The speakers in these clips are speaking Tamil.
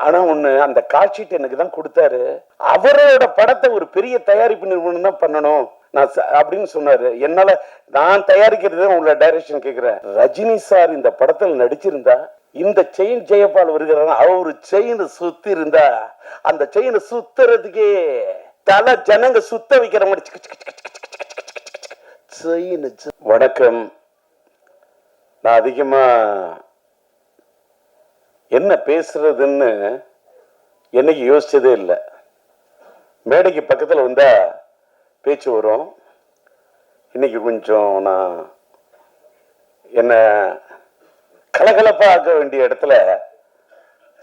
ஆனா ஒண்ணு, அந்த காட்சீட் எனக்கு தான் கொடுத்தாரு. அவரோட படத்தை ஒரு பெரிய தயாரிப்பு நிறுவனம் தான் பண்ணணும் நான் அப்படின்னு சொன்னாரு. என்னால நான் தயாரிக்கிறது உங்களை டைரக்ஷன் கேட்கிறேன். ரஜினி சார் இந்த படத்தில் நடிச்சிருந்தா, இந்த செயின் ஜெயபால் வருகிறாங்க, அவரு செயின் சுத்தி இருந்தா, அந்த செயின் சுத்துறதுக்கே தலை ஜனங்க சுத்த வைக்கிற மாதிரி செயின். வணக்கம். நான் அதிகமா என்ன பேசுறதுன்னு என்னைக்கு யோசிச்சதே இல்லை. மேடைக்கு பக்கத்தில் வந்தா பேச்சு வரும். இன்னைக்கு கொஞ்சம் நான் என்ன கலகலப்பா ஆக்க வேண்டிய இடத்துல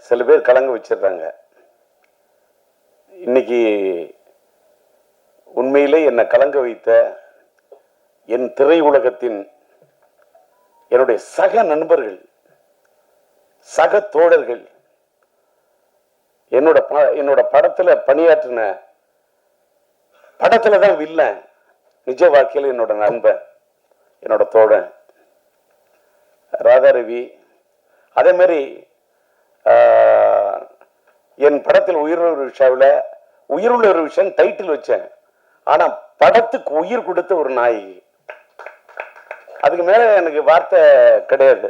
சில பேர் கலங்க வச்சிடுறாங்க. இன்னைக்கு உண்மையிலே என்னை கலங்க வைத்த என் திரை உலகத்தின் என்னுடைய சக நண்பர்கள், சக தோழர்கள், என்னோட படத்துல பணியாற்றின, படத்துல தான் வில்லன், நிஜ வாழ்க்கையில் என்னோட நண்பன், என்னோட தோழன் ராதாரவி. அதே மாதிரி என் படத்தில் உயிருள்ள விஷாவில் உயிருள்ள ஒரு விஷயம் டைட்டில் வச்சேன். ஆனா படத்துக்கு உயிர் கொடுத்த ஒரு நாயகி. அதுக்கு மேல எனக்கு வார்த்தை கிடையாது.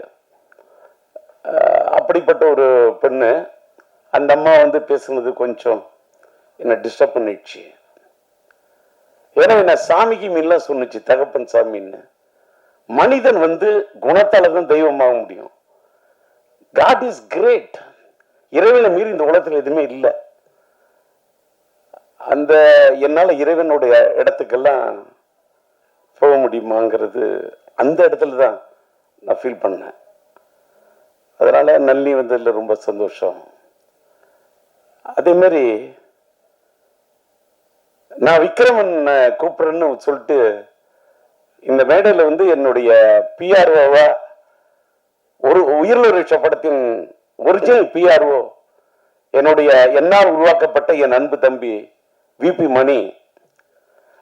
அப்படிப்பட்ட ஒரு பெண்ணு. அந்த அம்மா வந்து பேசுனது கொஞ்சம் என்ன டிஸ்டர்ப் பண்ணிடுச்சு. ஏன்னா என்ன சாமிக்கு மீன்ல சொன்னுச்சு, தகப்பன் சாமின்னு. மனிதன் வந்து குணத்தால தான் தெய்வமாக முடியும். God is great. இறைவனை மீறி இந்த உலகத்தில் எதுவுமே இல்லை. அந்த என்னால இறைவனுடைய இடத்துக்கெல்லாம் போக முடியுமாங்கிறது அந்த இடத்துல தான் நான் ஃபீல் பண்ணேன். அதனால நல்லி வந்ததுல ரொம்ப சந்தோஷம். அதே மாதிரி நான் விக்ரமன் கூப்பிடுறேன்னு சொல்லிட்டு இந்த மேடையில் வந்து என்னுடைய பிஆர்ஓவா, ஒரு உயிர்லரிஷ படத்தின் ஒரிஜினல் பிஆர்ஓ, என்னுடைய என்னால் உருவாக்கப்பட்ட என் அன்பு தம்பி விபி மணி.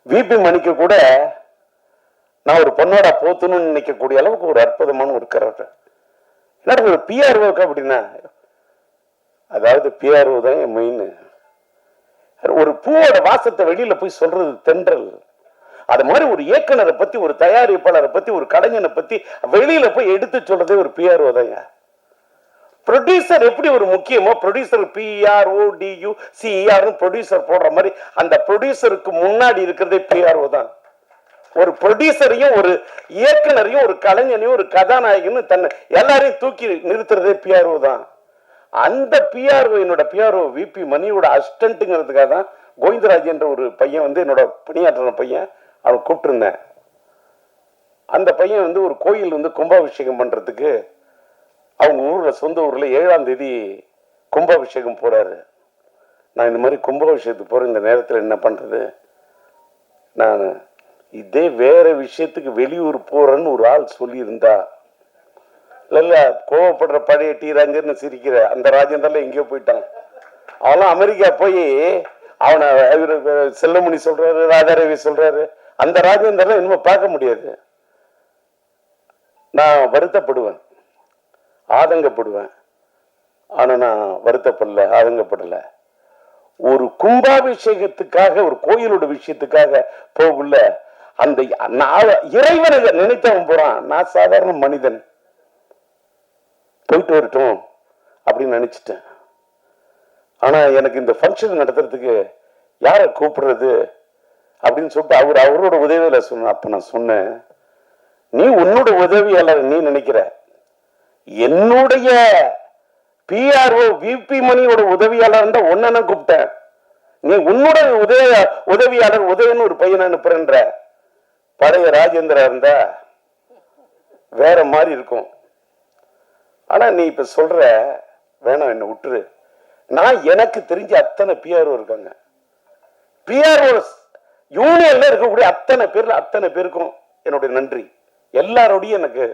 விபி மணிக்கு கூட நான் ஒரு பொண்ணோட போத்தணும்னு நினைக்கக்கூடிய அளவுக்கு ஒரு அற்புதமான ஒரு கரெக்டர். என்ன ஒரு பிஆர்ஓக்கு அப்படின்னா, அதாவது பிஆர்ஓ தான் என் மெயின். ஒரு பூவோட வாசத்தை வெளியில போய் சொல்றது தென்றல். அது மாதிரி ஒரு இயக்குனரை பத்தி, ஒரு தயாரிப்பாளரை பத்தி, ஒரு கலைஞனை பத்தி வெளியில போய் எடுத்து சொல்றதே ஒரு பிஆர்ஓ தாங்க. ப்ரொடியூசர் எப்படி ஒரு முக்கியமோ, ப்ரொடியூசர் PRODU CER ப்ரொடியூசர் போடுற மாதிரி அந்த ப்ரொடியூசருக்கு முன்னாடி இருக்கிறதே பிஆர்ஓ தான். ஒரு ப்ரொடியூசரையும் ஒரு இயக்குனரையும் ஒரு கலைஞனையும் ஒரு கதாநாயகனும் தன்னை எல்லாரையும் தூக்கி நிறுத்துறதே பிஆர்ஓ தான். அந்த பிஆர்ஓ, என்னோட பிஆர்ஓ விபி மணியோட அசிஸ்டன்ட்டுங்கிறதுக்காக தான் கோவிந்தராஜ் என்ற ஒரு பையன் வந்து என்னோட பணியாற்றின பையன், அவன் கூப்பிட்டுருந்தேன். அந்த பையன் வந்து ஒரு கோயில் வந்து கும்பாபிஷேகம் பண்றதுக்கு அவங்க ஊர்ல, சொந்த ஊர்ல 7ஆம் தேதி கும்பாபிஷேகம் போறாரு. நான் இந்த மாதிரி கும்பாபிஷேகத்துக்கு போற இந்த நேரத்தில் என்ன பண்றது, நான் இதே வேற விஷயத்துக்கு வெளியூர் போறேன்னு ஒரு ஆள் சொல்லியிருந்தா, இல்ல கோவப்படுற பழைய டி ராஜேந்திரன் சிரிக்கிற அந்த ராஜேந்திரன் எங்கேயோ போயிட்டான். அவெல்லாம் அமெரிக்கா போய் அவனை செல்லமணி சொல்றாரு, ராதாரவி சொல்றாரு. அந்த ராஜேந்திரன் இன்னும் பார்க்க முடியாது. நான் வருத்தப்படுவேன், ஆதங்கப்படுவேன். ஆனா நான் வருத்தப்படல, ஆதங்கப்படல. ஒரு கும்பாபிஷேகத்துக்காக, ஒரு கோயிலோட விஷயத்துக்காக போகல, அந்த இறைவனை நினைத்தவன் போறான். நான் சாதாரண மனிதன், போயிட்டு வரட்டும் அப்படின்னு நினைச்சிட்டேன். ஆனா எனக்கு இந்த ஃபங்க்ஷன் நடத்துறதுக்கு யாரை கூப்பிடுறது அப்படின்னு சொல்லிட்டு அவரோட உதவியில சொன்ன. அப்ப நான் சொன்னேன், நீ உன்னோட உதவியாளர் நீ நினைக்கிற, என்னுடைய பிஆர்ஓ விபி மணியோட உதவியாளர் ஒன்னு கூப்பிட்டேன். நீ உன்னோட உதவியாளர் உதயன்னு ஒரு பையனை அனுப்புறன்ற. பழைய ராஜேந்திரா இருந்தா வேற மாதிரி இருக்கும். ஆனா நீ இப்ப சொல்ற, வேணாம் என்ன விட்டுரு. நான் எனக்கு தெரிஞ்ச அத்தனை பிஆர்ஓ இருக்காங்க. பிஆர்ஓ யூனியன்ல இருக்கக்கூடிய அத்தனை பேர்ல அத்தனை பேருக்கும் என்னுடைய நன்றி. எல்லாரோடையும் எனக்கு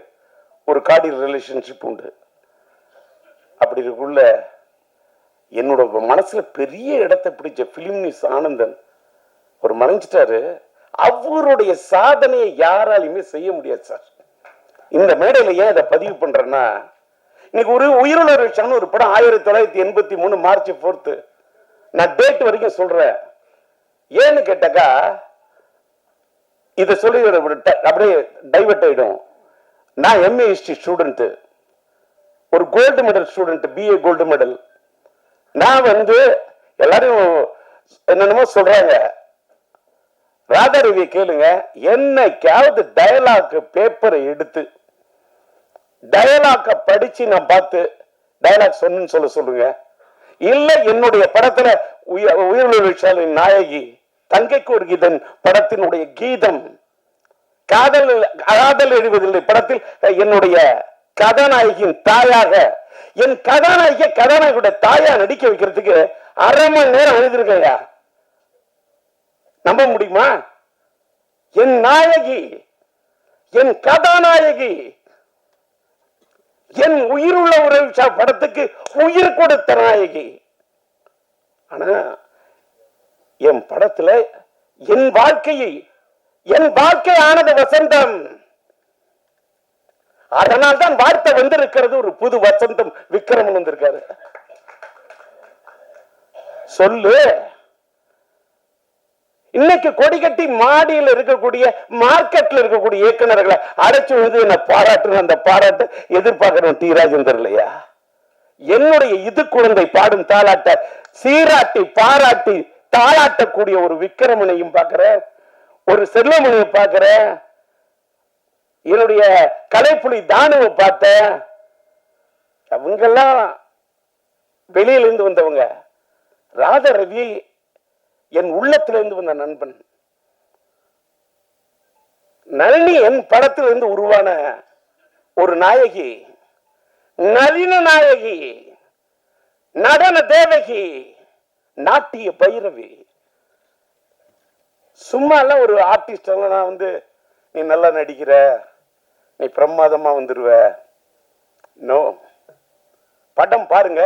ஒரு கார்டியல் ரிலேஷன்ஷிப் உண்டு. அப்படி இருக்குள்ள என்னோட மனசுல பெரிய இடத்தை பிடிச்ச பிலிம்னிஸ் ஆனந்தன் ஒரு மறைஞ்சிட்டாரு. அவருடைய சாதனையை யாராலையுமே செய்ய முடியாது சார். இந்த மேடையில ஏன் அதை பதிவு பண்றேன்னா, இன்னைக்கு ஒரு உயிருள்ள விஷயம் ஒரு படம் 1983 மார்ச் 4 நான் டேட் வரைக்கும் சொல்றேன். ஏன்னு கேட்டாக்கா இதை சொல்லி அப்படியே டைவர்ட் ஆயிடும். நான் எம்ஏ ஹிஸ்டரி ஸ்டூடெண்ட், ஒரு gold medal student, BA gold medal. நான் வந்து எல்லாரும் என்னென்னமோ சொல்றாங்க. ராதாரவியை கேளுங்க, என்னைக்காவது டயலாக் பேப்பரை எடுத்து டயலாக படிச்சு நான் பார்த்து டயலாக் சொன்னு சொல்லுங்க. இல்ல என்னுடைய படத்துல உயிரிழந்த நாயகி தங்கைக்கு ஒரு கீதன் படத்தினுடைய கீதம், காதல் காதல் எழுவதில்லை படத்தில் என்னுடைய கதாநாயகியின் தாயாக, என் கதாநாயகியோட தாயா நடிக்க வைக்கிறதுக்கு 1/2 மணி நேரம் எழுதிருக்கையா, நம்ப முடியுமா? என் நாயகி, என் கதாநாயகி, என் உயிருள்ள உறவு படத்துக்கு உயிர் கொடுத்த நாயகி. ஆனா என் படத்துல என் வாழ்க்கை ஆனது வசந்தம். அதனால்தான் வார்த்தை வந்திருக்கிறது, ஒரு புது வசந்தம் விக்ரமன் வந்திருக்காரு. சொல்லு. இன்னைக்கு கொடி கட்டி மாடியில் இருக்கக்கூடிய மார்க்கெட்ல இருக்கக்கூடிய இயக்குநர்களை அடைச்சு வந்து என்ன பாராட்டு, அந்த பாராட்டு எதிர்பார்க்கிறோம் டி ராஜேந்தர் இல்லையா? என்னுடைய இது குழந்தை பாடும் தாளாட்ட சீராட்டி பாராட்டி தாளாட்டக்கூடிய ஒரு விக்ரமனையும் பார்க்கிறேன், ஒரு செல்வமணியை பார்க்கிறேன், என்னுடைய கலைப்புலி தானுவை பார்த்தேன். அவங்கெல்லாம் வெளியிலிருந்து வந்தவங்க. ராதாரவி என் உள்ளத்திலிருந்து வந்த நண்பன். நளினி என் படத்திலிருந்து உருவான ஒரு நாயகி, நளின நாயகி, நடன தேவகி, நாட்டிய பைரவி. சும்மா எல்லாம் ஒரு ஆர்டிஸ்ட் நான் வந்து நீ நல்லா நடிக்கிற, நீ பிரமாதமா வந்துருவ. நோ, படம் பாருங்க.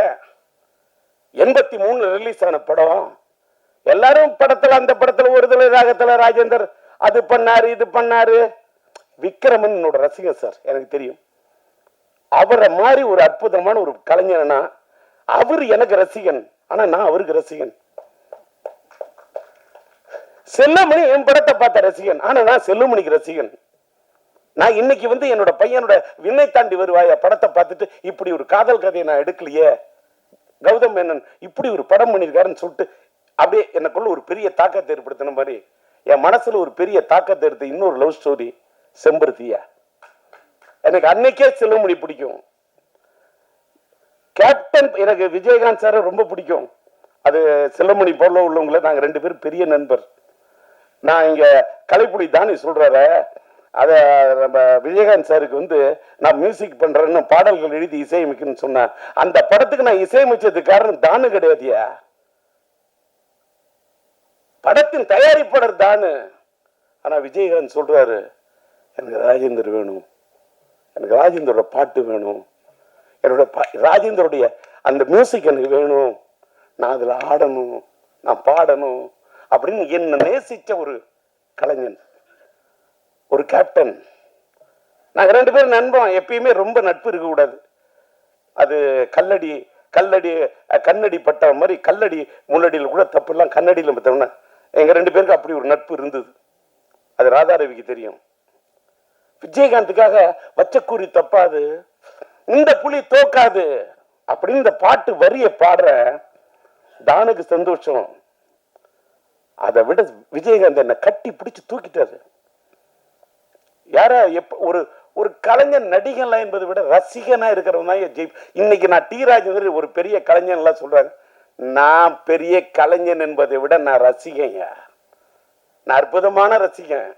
83 ரிலீஸ் ஆன படம். எல்லாரும் படத்துல, அந்த படத்துல ஒரு தலை ராகத்துல ராஜேந்தர் அது பண்ணாரு இது பண்ணாரு. விக்ரமன் என்னோட ரசிகன் சார், எனக்கு தெரியும். அவரை மாதிரி ஒரு அற்புதமான ஒரு கலைஞனா அவர் எனக்கு ரசிகன், ஆனா நான் அவருக்கு ரசிகன். செல்லுமணி என் படத்தை பார்த்த ரசிகன், ஆனா நான் செல்லுமணிக்கு ரசிகன். நான் இன்னைக்கு வந்து என்னோட பையனோட விண்ணை தாண்டி வருவாய படத்தை பார்த்துட்டு இப்படி ஒரு காதல் கதையை நான் எடுக்கலையே, கௌதம் மேனன் இப்படி ஒரு படம் பண்ணியிருக்காருன்னு சொல்லிட்டு அப்படியே எனக்குள்ள ஒரு பெரிய தாக்கத்தை ஏற்படுத்தின மாதிரி என் மனசுல ஒரு பெரிய தாக்கத்தை எடுத்து இன்னொரு லவ் ஸ்டோரி செம்பருத்தியா. எனக்கு அன்னைக்கே செல்லுமணி பிடிக்கும். கேப்டன் எனக்கு விஜயகாந்த் சார் ரொம்ப பிடிக்கும். அது செல்லுமணி போல உள்ளவங்கள நாங்க 2 பேரும் பெரிய நண்பர். நான் இங்க கலைப்புலி தானே சொல்றார, அத நம்ம விஜயகாந்த் சாருக்கு வந்து நான் மியூசிக் பண்றேன்னு பாடல்கள் எழுதி இசையமைக்குன்னு சொன்னேன். அந்த படத்துக்கு நான் இசையமைச்சதுக்கு காரணம் தானு கிடையாதுயா, படத்தின் தயாரிப்பாளர் தானு. ஆனா விஜயகாந்த் சொல்றாரு, எனக்கு ராஜேந்தர் வேணும், எனக்கு ராஜேந்தரோட பாட்டு வேணும், என்னோட ராஜேந்தருடைய அந்த மியூசிக் எனக்கு வேணும், நான் அதுல ஆடணும், நான் பாடணும் அப்படின்னு என்ன நேசிச்ச ஒரு கலைஞன், ஒரு கேப்டன். நாங்க 2 பேரும் நண்பன். எப்பயுமே ரொம்ப நட்பு இருக்க கூடாது. அது கல்லடி கண்ணடி பட்ட மாதிரி கல்லடி முள்ளடியில் கூட தப்பு எல்லாம் கண்ணடியில் பார்த்தோம்னா எங்க 2 பேருக்கு அப்படி ஒரு நட்பு இருந்தது. அது ராதாரவிக்கு தெரியும். விஜயகாந்துக்காக வச்சக்கூறி தப்பாது, இந்த புலி தோக்காது அப்படின்னு இந்த பாட்டு வரிய பாடுற தானுக்கு சந்தோஷம். அதை விட விஜயகாந்த் என்ன கட்டி பிடிச்சு தூக்கிட்டாரு. யாரா ஒரு ஒரு கலைஞன் நடிகன்லாம் என்பதை விட ரசிகனா இருக்கிறவன் தான். இன்னைக்கு நான் டி ராஜேந்தர் ஒரு பெரிய கலைஞன் எல்லாம் சொல்றாங்க. நான் பெரிய கலைஞன் என்பதை விட நான் ரசிகன், நான் அற்புதமான ரசிகன்.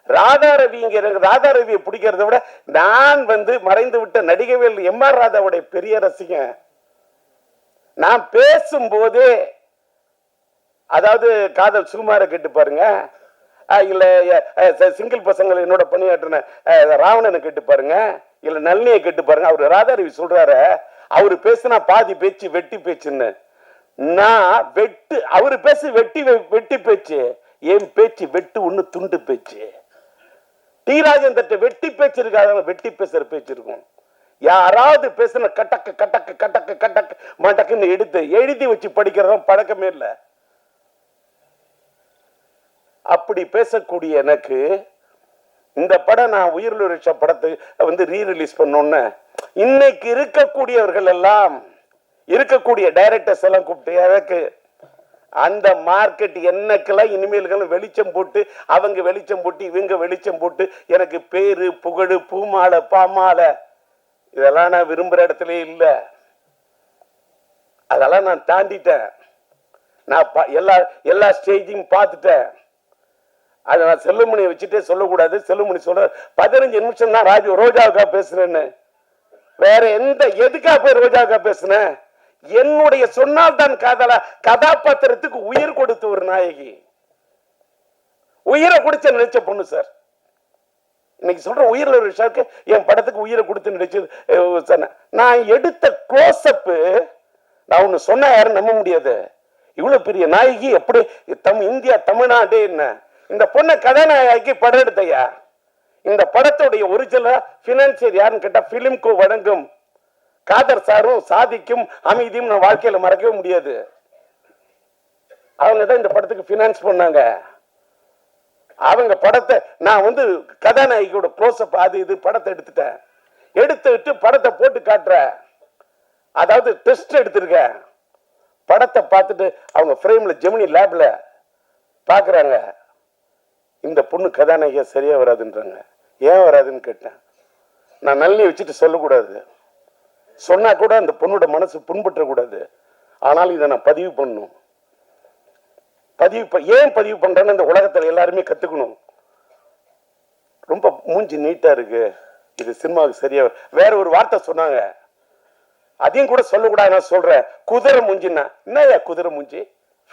ராதாரவியை பிடிக்கிறத விட நான் வந்து மறைந்து விட்ட நடிகவேல் எம்.ஆர். ராதாவுடைய பெரிய ரசிகன். நான் பேசும்போது, அதாவது காதல் சுகுமார கேட்டு பாருங்க, இல்ல சிங்கிள் பசங்கள் என்னோட பணியாற்றின ராவணனை கேட்டு பாருங்க, இல்ல நளினியை கேட்டு பாருங்க. அவரு ராதாரவி சொல்றாரு, அவரு பேசுனா பாதி பேச்சு வெட்டி பேச்சுன்னு. நான் அவரு பேசு வெட்டி பேச்சு, என் பேச்சு வெட்டு ஒண்ணு துண்டு பேச்சு. டி ராஜேந்தர் வெட்டி பேச்சு இருக்காத, வெட்டி பேசுற பேச்சு இருக்கும். யாராவது பேசுன கட்டக்கு கட்டக்கு கட்டக்கு கட்டக்கு மட்டக்குன்னு எடுத்து எழுதி வச்சு படிக்கிறதும் பழக்கமே இல்லை. அப்படி பேசக்கூடிய எனக்கு இந்த படம் நான் உயிரிழந்த படத்தை வந்து ரீ ரிலீஸ் பண்ணோன்னு இன்னைக்கு இருக்கக்கூடியவர்கள் எல்லாம் இருக்கக்கூடிய டைரக்டர்ஸ் எல்லாம் கூப்பிட்டு எனக்கு அந்த மார்க்கெட் என்னக்கெல்லாம் இனிமேல்களும் வெளிச்சம் போட்டு அவங்க வெளிச்சம் போட்டு இவங்க வெளிச்சம் போட்டு எனக்கு பேரு புகழ் பூமாலை பாமாலை இதெல்லாம் நான் விரும்புற இடத்துல இல்லை. அதெல்லாம் நான் தாண்டிட்டேன். நான் எல்லா ஸ்டேஜையும் பார்த்துட்டேன். அதை நான் செல்லுமணியை வச்சுட்டே சொல்லக்கூடாது. செல்லுமணி சொல்ற 15 நிமிஷம் தான் ரோஜாவுக்கா பேசுறேன்னு. வேற எந்த எதுக்கா போய் ரோஜாவுக்கா பேசுனேன்? என்னுடைய சொன்னால் தான் காதலா கதாபாத்திரத்துக்கு உயிர் கொடுத்த ஒரு நாயகி, உயிரை குடிச்ச நினைச்ச பொண்ணு சார். இன்னைக்கு சொல்ற உயிரில் ஒரு விஷயத்துக்கு என் படத்துக்கு உயிரை கொடுத்து நினைச்சது. நான் எடுத்த க்ளோஸ்அப் நான் ஒண்ணு சொன்னா யாரும் நம்ப முடியாது. இவ்வளவு பெரிய நாயகி எப்படி இந்தியா தமிழ்நாடு என்ன இந்த பொண்ணை கதாநாயகி படம் எடுத்தையா? இந்த படத்துடைய ஒரிஜினல் பினான்சியர் யாருன்னு கேட்டா பிலிம்கோ வழங்கும் காதர் சாரும் சாதிக்கும் அமைதியும் நான் வாழ்க்கையில மறக்கவே முடியாது. அவங்க தான் இந்த படத்துக்கு பினான்ஸ் பண்ணாங்க. அவங்க படத்தை நான் வந்து கதாநாயகியோட க்ளோஸ்அப் அது இது படத்தை எடுத்துட்டேன். எடுத்துட்டு படத்தை போட்டு காட்டுறேன். அதாவது டெஸ்ட் எடுத்திருக்கேன். படத்தை பார்த்துட்டு அவங்க ஃப்ரேம்ல ஜெமினி லேப்ல பாக்குறாங்க. இந்த பொண்ணு கதாநாயகியா சரியா வராதுன்றாங்க. ஏன் வராதுன்னு கேட்டேன். நான் நல்லி வச்சுட்டு சொல்லக்கூடாது, சொன்னா கூட அந்த பொண்ணோட மனசு புண்பற்ற கூடாது. ஆனால் இதை நான் பதிவு பண்ணணும். ஏன் பதிவு பண்றேன்னு இந்த உலகத்துல எல்லாருமே கத்துக்கணும். ரொம்ப மூஞ்சி நீட்டா இருக்கு, இது சினிமாவுக்கு சரியா. வேற ஒரு வார்த்தை சொன்னாங்க, அதையும் கூட சொல்லக்கூடாது. நான் சொல்றேன், குதிரை மூஞ்சின்னா என்னையா குதிரை மூஞ்சி?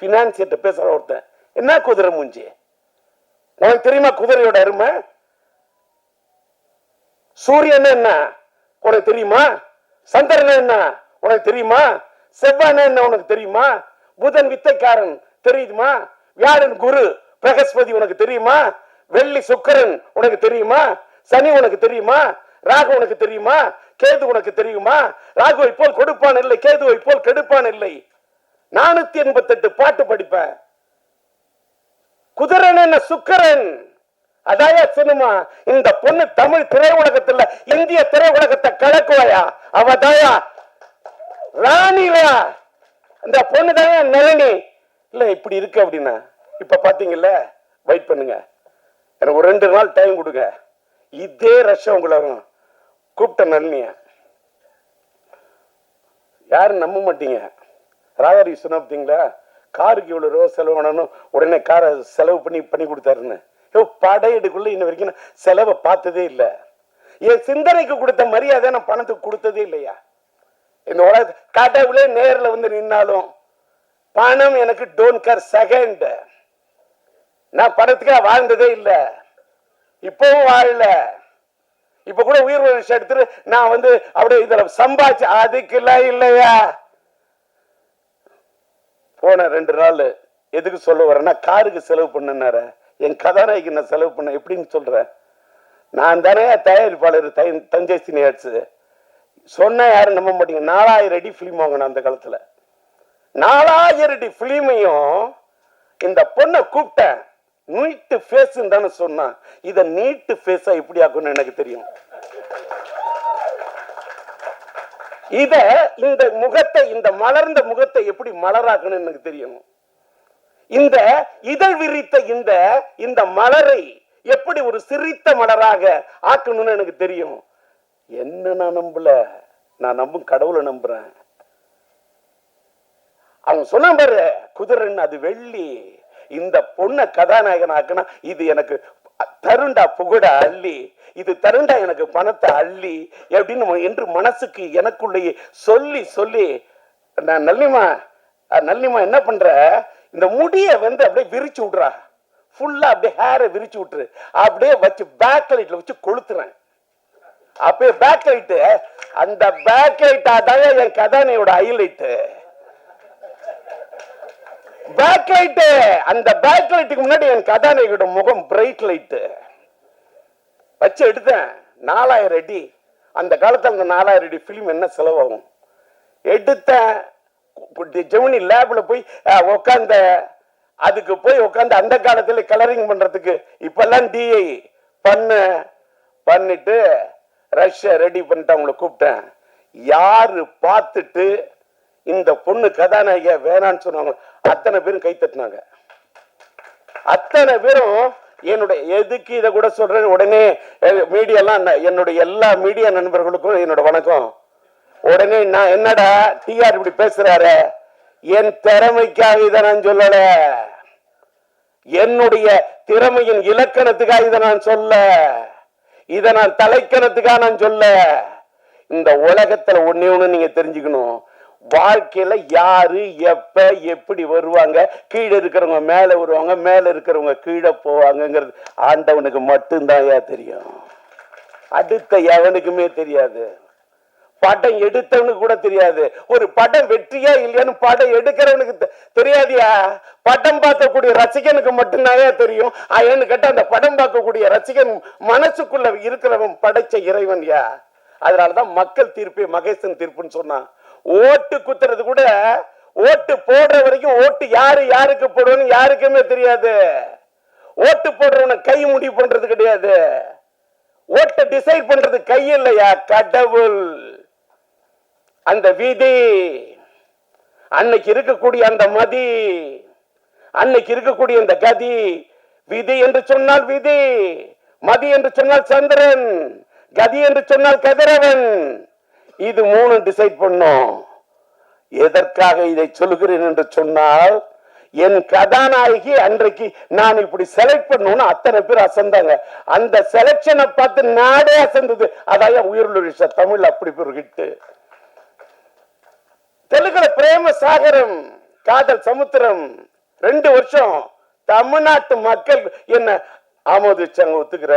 பினான்சியர்ட்ட பேசுற ஒருத்தன் என்ன குதிரை மூஞ்சி? உனக்கு தெரியுமா குதிரையோட அருமை? சூரியன் என்ன உனக்கு தெரியுமா? சந்திரன் என்ன உனக்கு தெரியுமா? செவ்வாய் என்ன உனக்கு தெரியுமா? புதன் வித்தைக்காரன் தெரியுமா? வியாழன் குரு பிரகஸ்பதி உனக்கு தெரியுமா? வெள்ளி சுக்கிரன் உனக்கு தெரியுமா? சனி உனக்கு தெரியுமா? ராகு உனக்கு தெரியுமா? கேது உனக்கு தெரியுமா? ராகுவை போல் கொடுப்பான் இல்லை, கேதுவை போல் கெடுப்பான் இல்லை. 488 பாட்டு படிப்பேன். குதிரன் என்ன சுக்கிரன்? அதாயா சினிமா. இந்த பொண்ணு தமிழ் திரையுலகத்துல இந்திய திரையுலகத்தை கலக்குவாயா? அவதாயா ராணிலா. இந்த பொண்ணு தாயா நளினி. இல்ல இப்படி இருக்கு அப்படின்னா இப்ப பாத்தீங்கல்ல, வெயிட் பண்ணுங்க, எனக்கு ஒரு 2 நாள் டைம் கொடுங்க. இதே ரஷ் உங்களை கூப்பிட்ட நளினிய யாரும் நம்ப மாட்டீங்க. ராதாரி சொன்னீங்களா காருக்கு இவ்வளவு ரூபா செலவு பண்ணணும், உடனே காரை செலவு பண்ணி கொடுத்தாருன்னு. படையெடுக்குள்ள இன்ன வரைக்கும் செலவை பார்த்ததே இல்லை. என் சிந்தனைக்கு கொடுத்த மரியாதை நான் பணத்துக்கு கொடுத்ததே இல்லையா? இந்த உலக கடவுளே நேரில் வந்து நின்னாலும் பணம் எனக்கு டோன்ட் கேர் செகண்ட். நான் பணத்துக்காக வாழ்ந்ததே இல்லை, இப்பவும் வாழல. இப்ப கூட உயிர் விஷயம் எடுத்துட்டு நான் வந்து அப்படியே இதுல சம்பாதிச்சு அதுக்கெல்லாம் இல்லையா? போன 2 நாள் எதுக்கு சொல்ல வரேன்னா, காருக்கு செலவு பண்ணனார என் கதாநாயகி நான் செலவு பண்ண எப்படின்னு சொல்றேன். நான் தானே தயாரிப்பாளர் தஞ்சை சினியாட்ஸ். சொன்ன யாரும் நம்ப மாட்டீங்க. 4000 அடி பிலிம் வாங்கின அந்த காலத்துல. 4000 அடி பிலிமையும் இந்த பொண்ணை கூப்பிட்டேன். நீட்டு ஃபேஸ் தானே சொன்னான். இத நீட்டு ஃபேஸா எப்படி ஆக்கணும்னு எனக்கு தெரியும். இந்த முகத்தை, இந்த மலர்ந்த முகத்தை எப்படி மலராக்கணும்னு எனக்கு தெரியும். இந்த இதழ் விரித்த இந்த மலரை எப்படி ஒரு சிரித்த மலராக ஆக்கணும்னு எனக்கு தெரியும். என்ன நான் நம்பல, நான் நம்பும் கடவுளை நம்புறேன். அவங்க சொன்ன பாரு, குதிரைன்னு அது வெள்ளி. இந்த பொண்ணை கதாநாயகன் ஆக்குனா இது எனக்கு தருண்டா புகழ அள்ளி, இது தருண்டா எனக்கு பணத்தை அள்ளி எப்படின்னு என்று மனசுக்கு எனக்குள்ளேயே சொல்லி சொல்லி நான் நல்லிமா என்ன பண்ற, இந்த முடிய வந்து அப்படியே விரிச்சு விடுறா, ஃபுல்லா அப்படியே ஹேரை விரிச்சு விட்டுரு, அப்படியே வச்சு பேக் லைட்ல வச்சு கொளுத்துறேன். அப்படியே பேக் லைட்டு, அந்த பேக் லைட் அதான் என் கதானையோட ஹைலைட்டு. பேக் லைட், அந்த பேக் லைட்டுக்கு முன்னாடி என் கதாநாயகியோட முகம் பிரைட் லைட் வச்சு எடுத்தேன். 4000 அடி அந்த காலத்தில் அந்த 4000 அடி பிலிம் என்ன செலவாகும்? எடுத்த ஜெமினி லேப்ல போய் உட்காந்த, அதுக்கு போய் உட்காந்து அந்த காலத்துல கலரிங் பண்றதுக்கு இப்பெல்லாம் டிஐ பண்ணிட்டு ரஷ்யா ரெடி பண்ணிட்டு அவங்கள கூப்பிட்டேன். யாரு பார்த்துட்டு இந்த பொண்ணு கதாநாயகியா வேணான்னு சொன்னாங்க அத்தனை பேரும் கை தட்டினாங்க. அத்தனை பேரும் என்னுடைய எதுக்கு இதை கூட சொல்றேன், உடனே மீடியாலாம் என்னுடைய எல்லா மீடியா நண்பர்களுக்கும் என்னோட வணக்கம். உடனே நான் என்னடா டிஆர் இப்படி பேசுறாரு, என் திறமைக்காக இதை நான் சொல்லல, என்னுடைய திறமையின் இலக்கணத்துக்காக இதை நான் சொல்ல, இதை நான் தலைக்கணத்துக்காக நான் சொல்ல. இந்த உலகத்துல ஒண்ணு நீங்க தெரிஞ்சுக்கணும், வாழ்க்கையில யாரு எப்ப எப்படி வருவாங்க, கீழே இருக்கிறவங்க மேல வருவாங்க, மேல இருக்கிறவங்க கீழே போவாங்கிறது ஆண்டவனுக்கு மட்டும்தான் தெரியும். அடுத்த எவனுக்குமே தெரியாது. படம் எடுத்தவனுக்கு கூட தெரியாது. ஒரு படம் வெற்றியா இல்லையான்னு படம் எடுக்கிறவனுக்கு தெரியாதியா. படம் பார்க்கக்கூடிய ரசிகனுக்கு மட்டும்தான் தெரியும். ஏன்னு கேட்டா அந்த படம் பார்க்கக்கூடிய ரசிகன் மனசுக்குள்ள இருக்கிறவன் படைச்ச இறைவன் யா. அதனாலதான் மக்கள் தீர்ப்பே மகேசன் தீர்ப்புன்னு சொன்னான். ஓட்டு குத்துறது கூட, ஓட்டு போடுற வரைக்கும் ஓட்டு யாரு யாருக்கு போடுவோன்னு யாருக்குமே தெரியாது. ஓட்டு போடுறவன கை முடிவு பண்றது கிடையாது. ஓட்டை டிசைட் பண்றது கை இல்லையா, கடவுள். அந்த விதி, அன்னைக்கு இருக்கக்கூடிய அந்த மதி, அன்னைக்கு இருக்கக்கூடிய அந்த கதி. விதி என்று சொன்னால் விதி, மதி என்று சொன்னால் சந்திரன், கதி என்று சொன்னால் கதிரவன். இது மூணு டிசைட் பண்ணும். எதற்காக இதை சொல்லுகிறேன் என்று சொன்னால், என் கதாநாயகி அன்றைக்கு நான் இப்படி செலக்ட் பண்ணணும்னு அத்தனை பேர் அசந்தாங்க. அந்த செலக்ஷனை பார்த்து நாடே அசந்தது. அதான் உயிர்லுரிச தமிழ் அப்படி பேர் ஹிட்டு. தெலுங்குல பிரேம சாகரம், காதல் சமுத்திரம் 2 வருஷம் தமிழ்நாட்டு மக்கள் என்ன ஆமோதிச்சாங்க, ஒத்துக்கிற.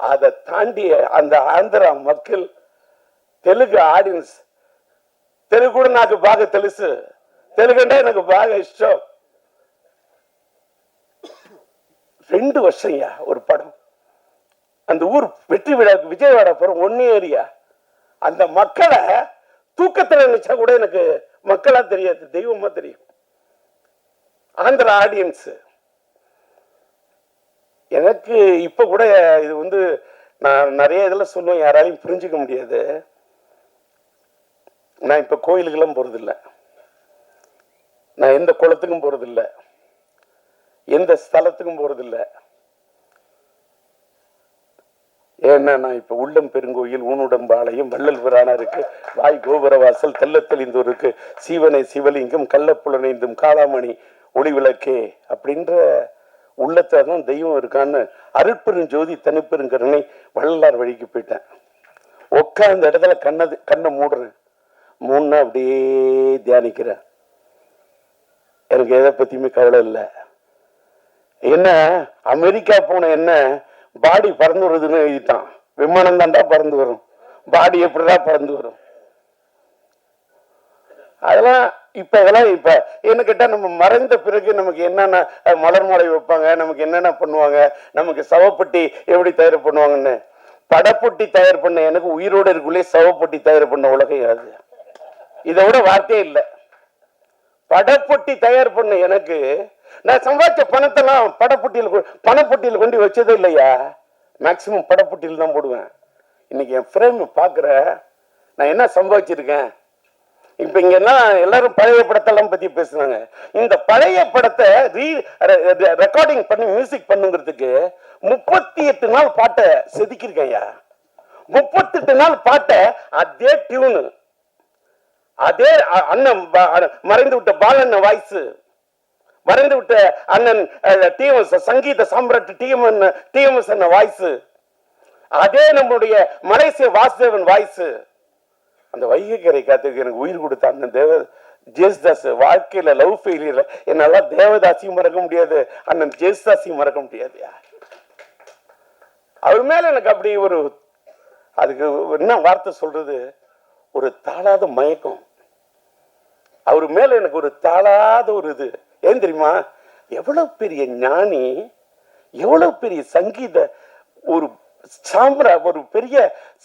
அதை தாண்டிய அந்த ஆந்திரா மக்கள், தெலுங்கு ஆடியன்ஸ், தெலுங்கு கூட నాకు బాగా తెలుసు, తెలుగంటే నాకు బాగా ఇష్టం. 2 வருஷம் ஒரு படம். அந்த ஊர் வெற்றி விழாக்கு விஜயவாடா போறோம், 1 ஏரியா. அந்த மக்களை தூக்கத்துல நினைச்சா கூட எனக்கு மக்களா தெரியாது, தெய்வமா தெரியும். ஆந்திரா ஆடியன்ஸ் எனக்கு இப்ப கூட இது வந்து நான் நிறைய இதுல சொல்லுவேன், யாராலையும் புரிஞ்சுக்க முடியாது. நான் இப்ப கோயிலுக்கெல்லாம் போறதில்ல, நான் எந்த குளத்துக்கும் போறதில்ல, எந்த ஸ்தலத்துக்கும் போறதில்ல. ஏன்னா நான் இப்ப உள்ளம் பெருங்கோயில், ஊனுடம்பாளையம், வள்ளல் பிரானாருக்கு, வாய் கோபுரவாசல், தெல்லத்தெளிந்தோருக்கு, சீவனை சிவலிங்கம், கள்ளப்புலனைந்தும் காளாமணி ஒளி விளக்கே அப்படின்ற உள்ளத்தான் தெய்வம் இருக்கான்னு அருட்பெரும் ஜோதி தனிப்பெருங்கருணை வள்ளலார் வழிக்கு போயிட்டேன். உட்கார்ந்த இடத்துல கண்ணை மூடுறேன், மூணு அப்படியே தியானிக்கிறேன். எனக்கு எதை பத்தியுமே கவலை இல்லை. என்ன அமெரிக்கா போன என்ன பாடி பறந்து வருதுன்னு எழுதிட்டான். விமானம் தாண்டா பறந்து வரும், பாடி எப்படிதான் பறந்து வரும். அதெல்லாம் இதெல்லாம் இப்ப என்ன கேட்டா, நம்ம மறைந்த பிறகு நமக்கு என்னென்ன மலர் மாலை வைப்பாங்க, நமக்கு என்னென்ன பண்ணுவாங்க, நமக்கு சவப்பட்டி எப்படி தயார் பண்ணுவாங்கன்னு. படப்பொட்டி தயார் பண்ண எனக்கு உயிரோடு இருக்குள்ளே சவப்பொட்டி தயார் பண்ண உலகம் யாது. இதை விட வார்த்தையே இல்லை. படப்பொட்டி தயார் பண்ண எனக்கு, நான் சம்பாதிச்ச பணத்தெல்லாம் பணப்பொட்டியில் கொண்டு வச்சதே இல்லையா. மேக்சிமம் படப்பொட்டியில் தான் போடுவேன். இன்னைக்கு என் ஃப்ரேம் பாக்குற, நான் என்ன சம்பாதிச்சிருக்கேன். இப்ப இங்க எல்லாரும் பழைய படத்தெல்லாம் பத்தி பேசுனாங்க. இந்த பழைய படத்தை ரெக்கார்டிங் பண்ணி மியூசிக் பண்ணுங்கிறதுக்கு 38 நாள் பாட்டை செதுக்கிருக்கையா. 38 நாள் பாட்டை அதே டியூனு, அதே அண்ணன் மறைந்து விட்ட பாலண்ண வாய்ஸ், மறைந்து விட்ட அண்ணன் சங்கீத சாம்ராட் டிஎம்எஸ் வாய்ஸ், அதே நம்முடைய மலேசிய வாசுதேவன் வாய்ஸ். அந்த வைகை காத்துக்கு எனக்கு உயிர் கொடுத்த அண்ணன் ஜேசுதாஸ். வாழ்க்கையில லவ் ஃபெயிலியர்ல என்னால தேவதாசியும் மறக்க முடியாது, அண்ணன் ஜேசுதாசியும் மறக்க முடியாது. அவர் மேல எனக்கு அப்படி ஒரு, அதுக்கு என்ன வார்த்தை சொல்றது, ஒரு தாளாத மயக்கம். அவர் மேல எனக்கு ஒரு தாளாத ஒரு இது. ஏன் தெரியுமா, எவ்வளவு பெரிய ஞானி, எவ்வளவு பெரிய சங்கீத ஒரு ஒரு பெரிய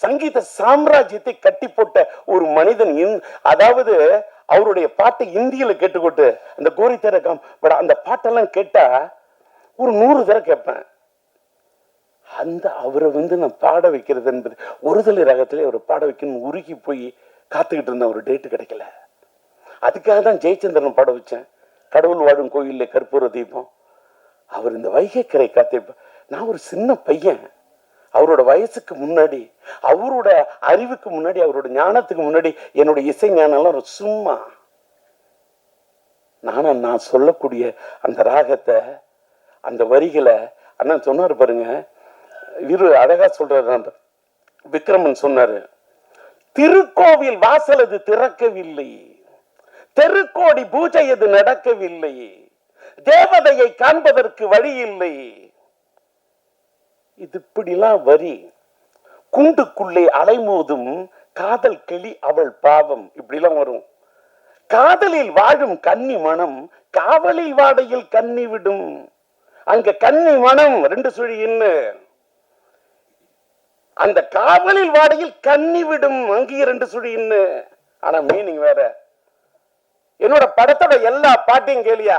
சங்கீத சாம்ராஜ்யத்தை கட்டி போட்ட ஒரு மனிதன். அதாவது அவருடைய பாட்டை இந்தியில கேட்டுக்கொண்டு அந்த கோரி திறக்கம் அந்த பாட்டெல்லாம் கேட்டா ஒரு 100 தடவை கேட்பேன். அந்த அவரை நான் பாட வைக்கிறது என்பது ஒருதலை ராகத்திலே ஒரு பாட வைக்கணும் உருகி போய் காத்துக்கிட்டு இருந்த ஒரு டேட்டு கிடைக்கல. அதுக்காக தான் ஜெயச்சந்திரன் பாட வச்சேன். கடவுள் வாழும் கோயில்ல கற்பூர தீபம். அவர் இந்த வைகை கரை காத்த நான் ஒரு சின்ன பையன். அவரோட வயசுக்கு முன்னாடி, அவரோட அறிவுக்கு முன்னாடி, அவரோட ஞானத்துக்கு முன்னாடி என்னோட இசை ஞானம் சும்மா. நான் சொல்லக்கூடிய அந்த ராகத்தை, அந்த வரிகளை அண்ணன் சொன்னாரு பாருங்க. அழகா சொல்றாரு. விக்ரமன் சொன்னாரு, திருக்கோவில் வாசல் அது திறக்கவில்லை, தெருக்கோடி பூஜை அது நடக்கவில்லை, தேவதையை காண்பதற்கு வழி இல்லை. இது இப்படிலாம் வரி. குண்டுக்குள்ளே அலைமோதும் காதல் கிளி அவள் பாவம், இப்படிலாம் வரும். காதலில் வாழும் கன்னி மனம் காவலில் வாடையில் கன்னி விடும். அங்க கன்னி மனம் 2 சுழி இன்னு, அந்த காவலில் வாடையில் கன்னி விடும் அங்கேயே 2 சுழி இன்னு. ஆனா மீனிங் வேற. என்னோட படத்தோட எல்லா பாட்டையும் கேளியா,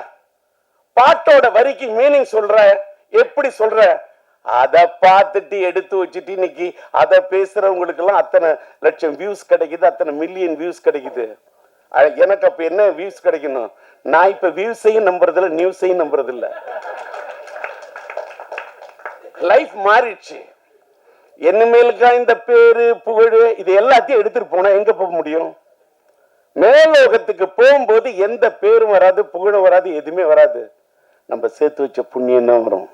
பாட்டோட வரிக்கு மீனிங் சொல்ற, எப்படி சொல்ற, அதை பார்த்துட்டு எடுத்து வச்சுட்டு இன்னைக்கு அதை பேசுறவங்களுக்கு எல்லாம் அத்தனை லட்சம் வியூஸ் கிடைக்குது, அத்தனை மில்லியன் வியூஸ் கிடைக்குது. எனக்கு அப்ப என்ன வியூஸ் கிடைக்கணும்? நான் இப்ப வியூஸையும் நம்புறதில்ல, நியூஸையும் நம்புறதில்ல. லைஃப் மாறிடுச்சு. என்னமேலுக்கா இந்த பேரு புகழ் இது எல்லாத்தையும் எடுத்துட்டு போனா எங்க போக முடியும்? மேலோகத்துக்கு போகும்போது எந்த பேரும் வராது, புகழும் வராது, எதுவுமே வராது. நம்ம சேர்த்து வச்ச புண்ணியம் தான் வரும்.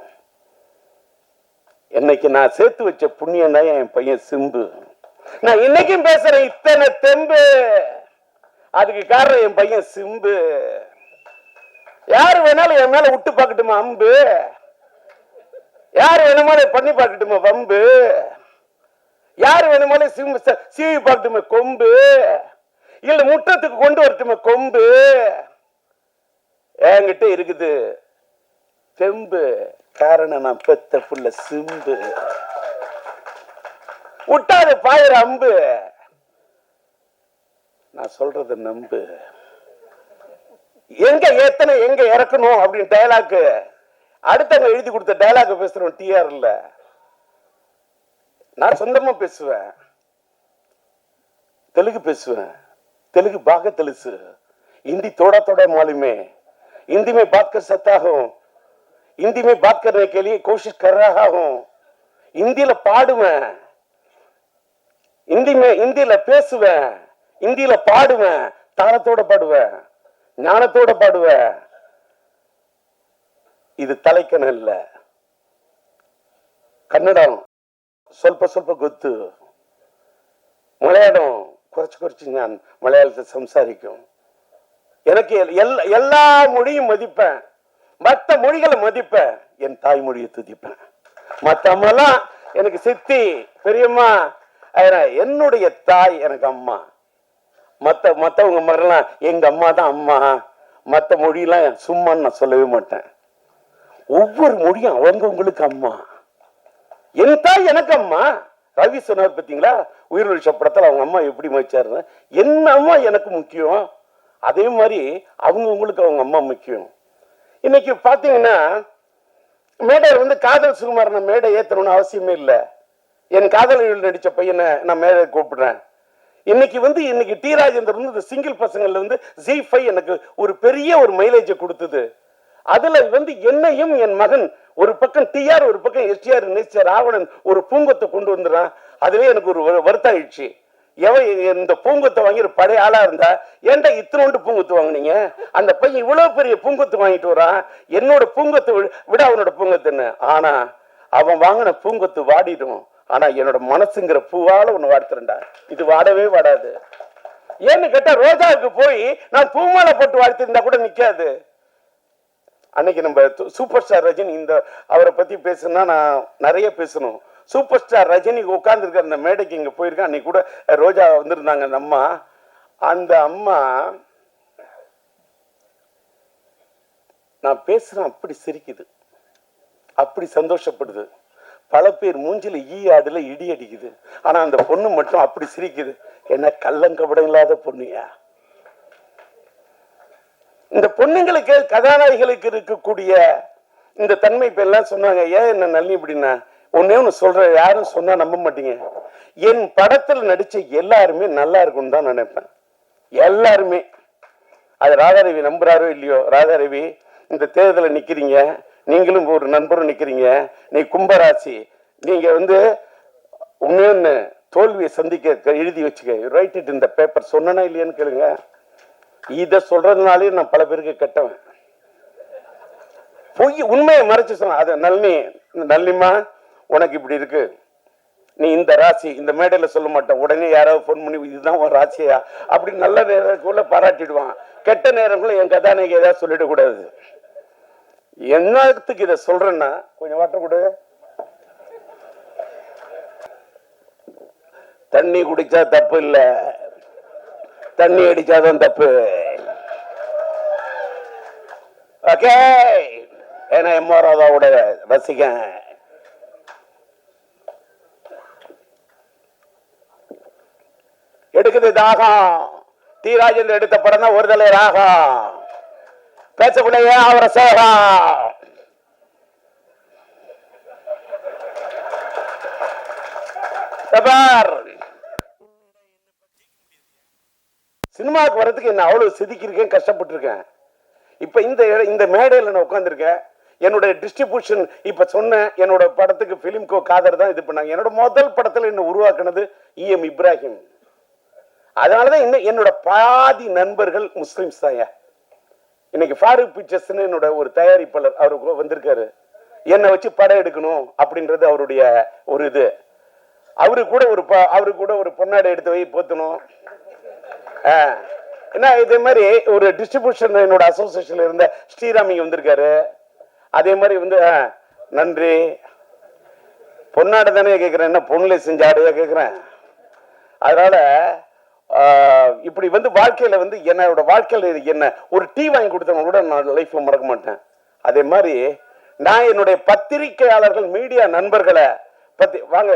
இன்னைக்கு நான் சேர்த்து வச்ச புண்ணியம் தான் என் பையன் சிம்பு. நான் இன்னைக்கும் பேசுறேன் இத்தனை தெம்பு, அதுக்கு காரணம் என் பையன் சிம்பு. யாரு வேணாலும் என் மேல விட்டு பார்க்கட்டுமா அம்பு, யாரு வேணுமாலும் பண்ணி பார்க்கட்டுமா வம்பு, யாரு வேணுமாலும் சீவி பார்க்கட்டுமா கொம்பு, இல்ல முற்றத்துக்கு கொண்டு வரட்டுமா கொம்பு. என்கிட்ட இருக்குது தெம்பு, காரணம் நான் பெத்த புள்ள சிம்பு. விட்டாது பாயிர அம்பு. நான் சொல்றது நம்பு. எங்க ஏத்தனை எங்க இறக்கணும் அப்படின்னு டயலாக் அடுத்தவங்க எழுதி கொடுத்த டயலாக் பேசுறோம். டிஆர் இல்ல, நான் சொந்தமா பேசுவேன். தெலுங்கு பேசுவேன், தெலுங்கு பாக தெலுசு, हिंदी थोड़ा थोड़ा मालूम है, हिंदी में बात कर सकता हूँ, हिंदी में बात करने के लिए कोशिश कर रहा हूँ, हिंदीல பாடுவேன், हिंदीல பேசுவேன், हिंदीல பாடுவேன், தாளத்தோட பாடுவேன், ஞானத்தோட பாடுவேன். இது தலைக்கணம் இல்ல, கன்னடம் ಸ್ವಲ್ಪ ಸ್ವಲ್ಪ ಗೊತ್ತು, மலையாளம் குறைச்சு நான் மலையாளத்தை சம்சாரிக்கும். எனக்கு எல்லா மொழியும் மதிப்பேன், மற்ற மொழிகளை மதிப்பேன், என் தாய்மொழியை துதிப்பேன். மற்றமெல்லாம் எனக்கு சித்தி பெரியம்மா, என்னுடைய தாய் எனக்கு அம்மா. மற்றவங்க மாதிரிலாம் எங்க அம்மா தான் அம்மா. மற்ற மொழியெல்லாம் சும்மான்னு நான் சொல்லவே மாட்டேன். ஒவ்வொரு மொழியும் அவங்களுக்கு அம்மா. என் தாய் எனக்கு அம்மா. ரவி சொன்னார் பார்த்தீங்களா, உயிர் படத்தில் அவங்க அம்மா எப்படி மதிச்சாரு. என்ன அம்மா எனக்கு முக்கியம், அதே மாதிரி அவங்களுக்கு அவங்க அம்மா முக்கியம். இன்னைக்கு பாத்தீங்கன்னா மேடையில் காதல் சுகுமாரனை மேடை ஏத்தணும்னு அவசியமே இல்லை. என் காதலில் நடிச்ச பையனை நான் மேடை கூப்பிடுறேன். இன்னைக்கு டி ராஜேந்தர் இந்த சிங்கிள் பசங்கள்ல Z5 எனக்கு ஒரு பெரிய ஒரு மைலேஜை கொடுத்தது. அதுல என்னையும் என் மகன் ஒரு பக்கம் டிஆர் ஒரு பக்கம் எஸ்டிஆர் நேச்சர் ராவணன் ஒரு பூங்கொத்தை கொண்டு வந்துடுறான். அதுவே எனக்கு ஒரு வருத்தம் ஆயிடுச்சு. இந்த பூங்கொத்தை வாங்கி பழைய ஆளா இருந்தா, ஏன்டா இத்தனோண்டு பூங்கொத்து வாங்கினீங்க, அந்த பையன் இவ்வளவு பெரிய பூங்கொத்து வாங்கிட்டு வரான், என்னோட பூங்கொத்து விட அவனோட பூங்கொத்துன்னு. ஆனா அவன் வாங்கின பூங்கொத்து வாடிடும், ஆனா என்னோட மனசுங்கிற பூவால ஒண்ணு வாடுத்துறேன்டா, இது வாடவே வாடாது. ஏன்னு கேட்டா ரோஜாவுக்கு போய் நான் பூமாலை போட்டு வாழ்த்திருந்தா கூட நிக்காது. அன்னைக்கு நம்ம சூப்பர் ஸ்டார் ரஜினி, இந்த அவரை பத்தி பேசுனா நான் நிறைய பேசணும். சூப்பர் ஸ்டார் ரஜினி உட்கார்ந்து இருக்க அந்த மேடைக்கு இங்க போயிருக்கேன். அன்னைக்கு கூட ரோஜா வந்திருந்தாங்க அந்த அம்மா. அந்த அம்மா நான் பேசுறேன் அப்படி சிரிக்குது, அப்படி சந்தோஷப்படுது. பல பேர் மூஞ்சில ஆடுல இடி அடிக்குது. ஆனா அந்த பொண்ணு மட்டும் அப்படி சிரிக்குது. என்ன கள்ளங்கபடம் இல்லாத பொண்ணுயா. இந்த பொண்ணுங்களுக்கு கதாநாயகிகளுக்கு இருக்கக்கூடிய இந்த தன்மை இப்ப எல்லாம் சொன்னாங்க. ஏன் என்ன நல்லி இப்படின்னா ஒன்னே ஒண்ணு சொல்ற, யாரும் சொன்னா நம்ப மாட்டீங்க. என் படத்தில் நடிச்ச எல்லாருமே நல்லா இருக்கும்னு தான் நினைப்பேன். எல்லாருமே. அது ராதாரவி நம்புறாரோ இல்லையோ, ராதாரவி இந்த தேர்தலில் நிக்கிறீங்க, நீங்களும் ஒரு நண்பரும் நிக்கிறீங்க, நீ கும்பராசி, நீங்க உண்மையான தோல்வியை சந்திக்க எழுதி வச்சுக்க, ரைட் இட் இந்த பேப்பர். சொன்னா இல்லையான்னு கேளுங்க. இத சொல்றதுனாலே நான் பல பேருக்கு கெட்டவன். பொய் உண்மையை மறைச்சு சொன்ன அது நல்லிமா உனக்கு இப்படி இருக்கு, நீ இந்த ராசி, இந்த மேடையில சொல்ல மாட்டேன். உடனே யாராவது போன் பண்ணி இதுதான் ஒரு ராசியா அப்படி நல்ல நேரத்துக்குள்ள பாராட்டிடுவான். கெட்ட நேரங்களும் என் கதாநாயகி ஏதாவது சொல்லிடக்கூடாது. என்னத்துக்கு இதை சொல்றேன்னா, கொஞ்சம் வாட்ட கொடு. தண்ணி குடிச்சா தப்பு இல்ல, தண்ணி அடிச்சாதான் தப்பு. ஓகே, ஏன்னா எம்ஆராதாவோட ரசிகன். எடுக்குது தாகம். டி ராஜேந்திர எடுத்த படம் தான் ஒரு தலை ராகம். பேசக்கூடிய அவரை சேகா. சினிமாவுக்கு வர்றதுக்கு என்ன அவ்வளவு செதுக்கிருக்கேன், கஷ்டப்பட்டு இருக்கேன். இப்ப இந்த மேடையில் நான் உட்கார்ந்துருக்கேன். என்னோட டிஸ்ட்ரிபியூஷன் இப்ப சொன்ன என்னோட படத்துக்கு பிலிம்கோ காதர் தான் இது பண்ணாங்க. என்னோட முதல் படத்துல என்ன உருவாக்குனது EM இப்ராஹிம். அதனாலதான் என்னோட பாதி நண்பர்கள் முஸ்லிம்ஸ் தான். இன்னைக்கு ஃபாரூக் பிக்சர்ஸ் என்னோட ஒரு தயாரிப்பாளர் அவருக்கு வந்திருக்காரு. என்னை வச்சு படம் எடுக்கணும் அப்படின்றது அவருடைய ஒரு இது. அவரு கூட ஒரு பொன்னாடை எடுத்து வை போத்தணும். என்ன இதே மாதிரி ஒரு டிஸ்ட்ரிபியூஷன் என்னோட அசோசியேஷன்ல இருந்த ஸ்ரீராம் இங்க வந்திருக்காரு. அதே மாதிரி நன்றி. பொன்னாடை தானே கேட்கிறேன், என்ன பொண்ணுல செஞ்ச ஆடையா கேட்கிறேன். அதனால இப்படி வாழ்க்கையில என்னோட வாழ்க்கையில என்ன ஒரு டீ வாங்கி கொடுத்தவங்க கூட நான் லைஃப்ல மறக்க மாட்டேன். அதே மாதிரி நான் என்னுடைய பத்திரிகையாளர்கள் மீடியா நண்பர்களை பத்தி வாங்க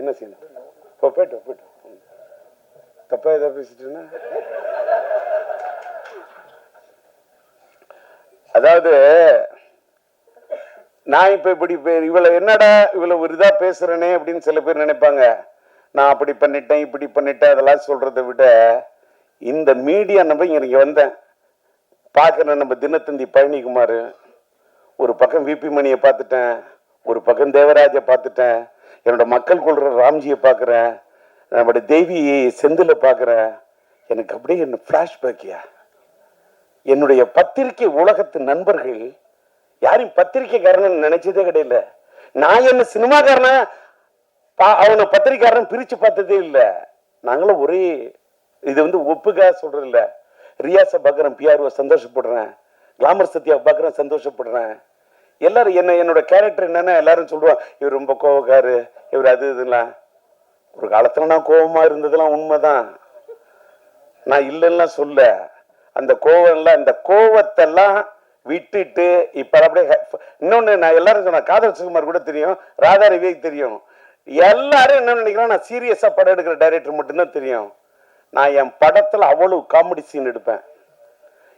என்ன செய்யணும். போயிட்டு தப்பா ஏதாவது பேசிட்டுன்னா, அதாவது நான் இப்ப இப்படி என்னடா இவ்வளவு ஒரு இதா பேசுறேனே அப்படின்னு சில பேர் நினைப்பாங்க. நான் அப்படி பண்ணிட்டேன் இப்படி பண்ணிட்டேன் அதெல்லாம் சொல்றதை விட, இந்த மீடியா நம்ம இங்க வந்தேன் பார்க்கறேன். நம்ம தினத்தந்தி பழனிக்குமார், ஒரு பக்கம் VP மணியை பார்த்துட்டேன், ஒரு பக்கம் தேவராஜை பார்த்துட்டேன், என்னோட மக்கள் கொள்ற ராம்ஜியை பார்க்குறேன், நம்முடைய தேவி செந்தில பார்க்குறேன். எனக்கு அப்படியே என்ன பிளாஷ்பேக்கியா. என்னுடைய பத்திரிகை உலகத்து நண்பர்கள் யாரையும் பத்திரிகைக்காரன் நினைச்சதே கிடையாது. நான் என்ன சினிமாக்காரன அவனை பத்திரிகைக்காரன் பிரிச்சு பார்த்ததே இல்லை. நாங்களும் ஒரே இது ஒப்புக்காக சொல்றது இல்லை. ரியாஸை பார்க்குறேன், PRO சந்தோஷப்படுறேன், கிளாமர் சத்யா பார்க்குறேன் சந்தோஷப்படுறேன். எல்லாரும் என்னோட கேரக்டர் என்னன்னா எல்லாரும் சொல்லுவாங்க, இவர் ரொம்ப கோவக்காரு, இவர் அது இதெல்லாம். ஒரு காலத்துல நான் கோபமா இருந்ததெல்லாம் உண்மைதான், நான் இல்லைன்னா சொல்ல. அந்த கோவம் எல்லாம், இந்த கோவத்தெல்லாம் விட்டுட்டு இப்ப அப்படியே இன்னொன்னு நான் எல்லாரும் சொன்ன காதல் சுகுமார் கூட தெரியும், ராதா ரவிக்கு தெரியும். எல்லாரும் என்ன நினைக்கிறோம், நான் சீரியஸா படம் எடுக்கிற டைரக்டர் மட்டும்தான் தெரியும். நான் என் படத்துல அவ்வளவு காமெடி சீன் எடுப்பேன்.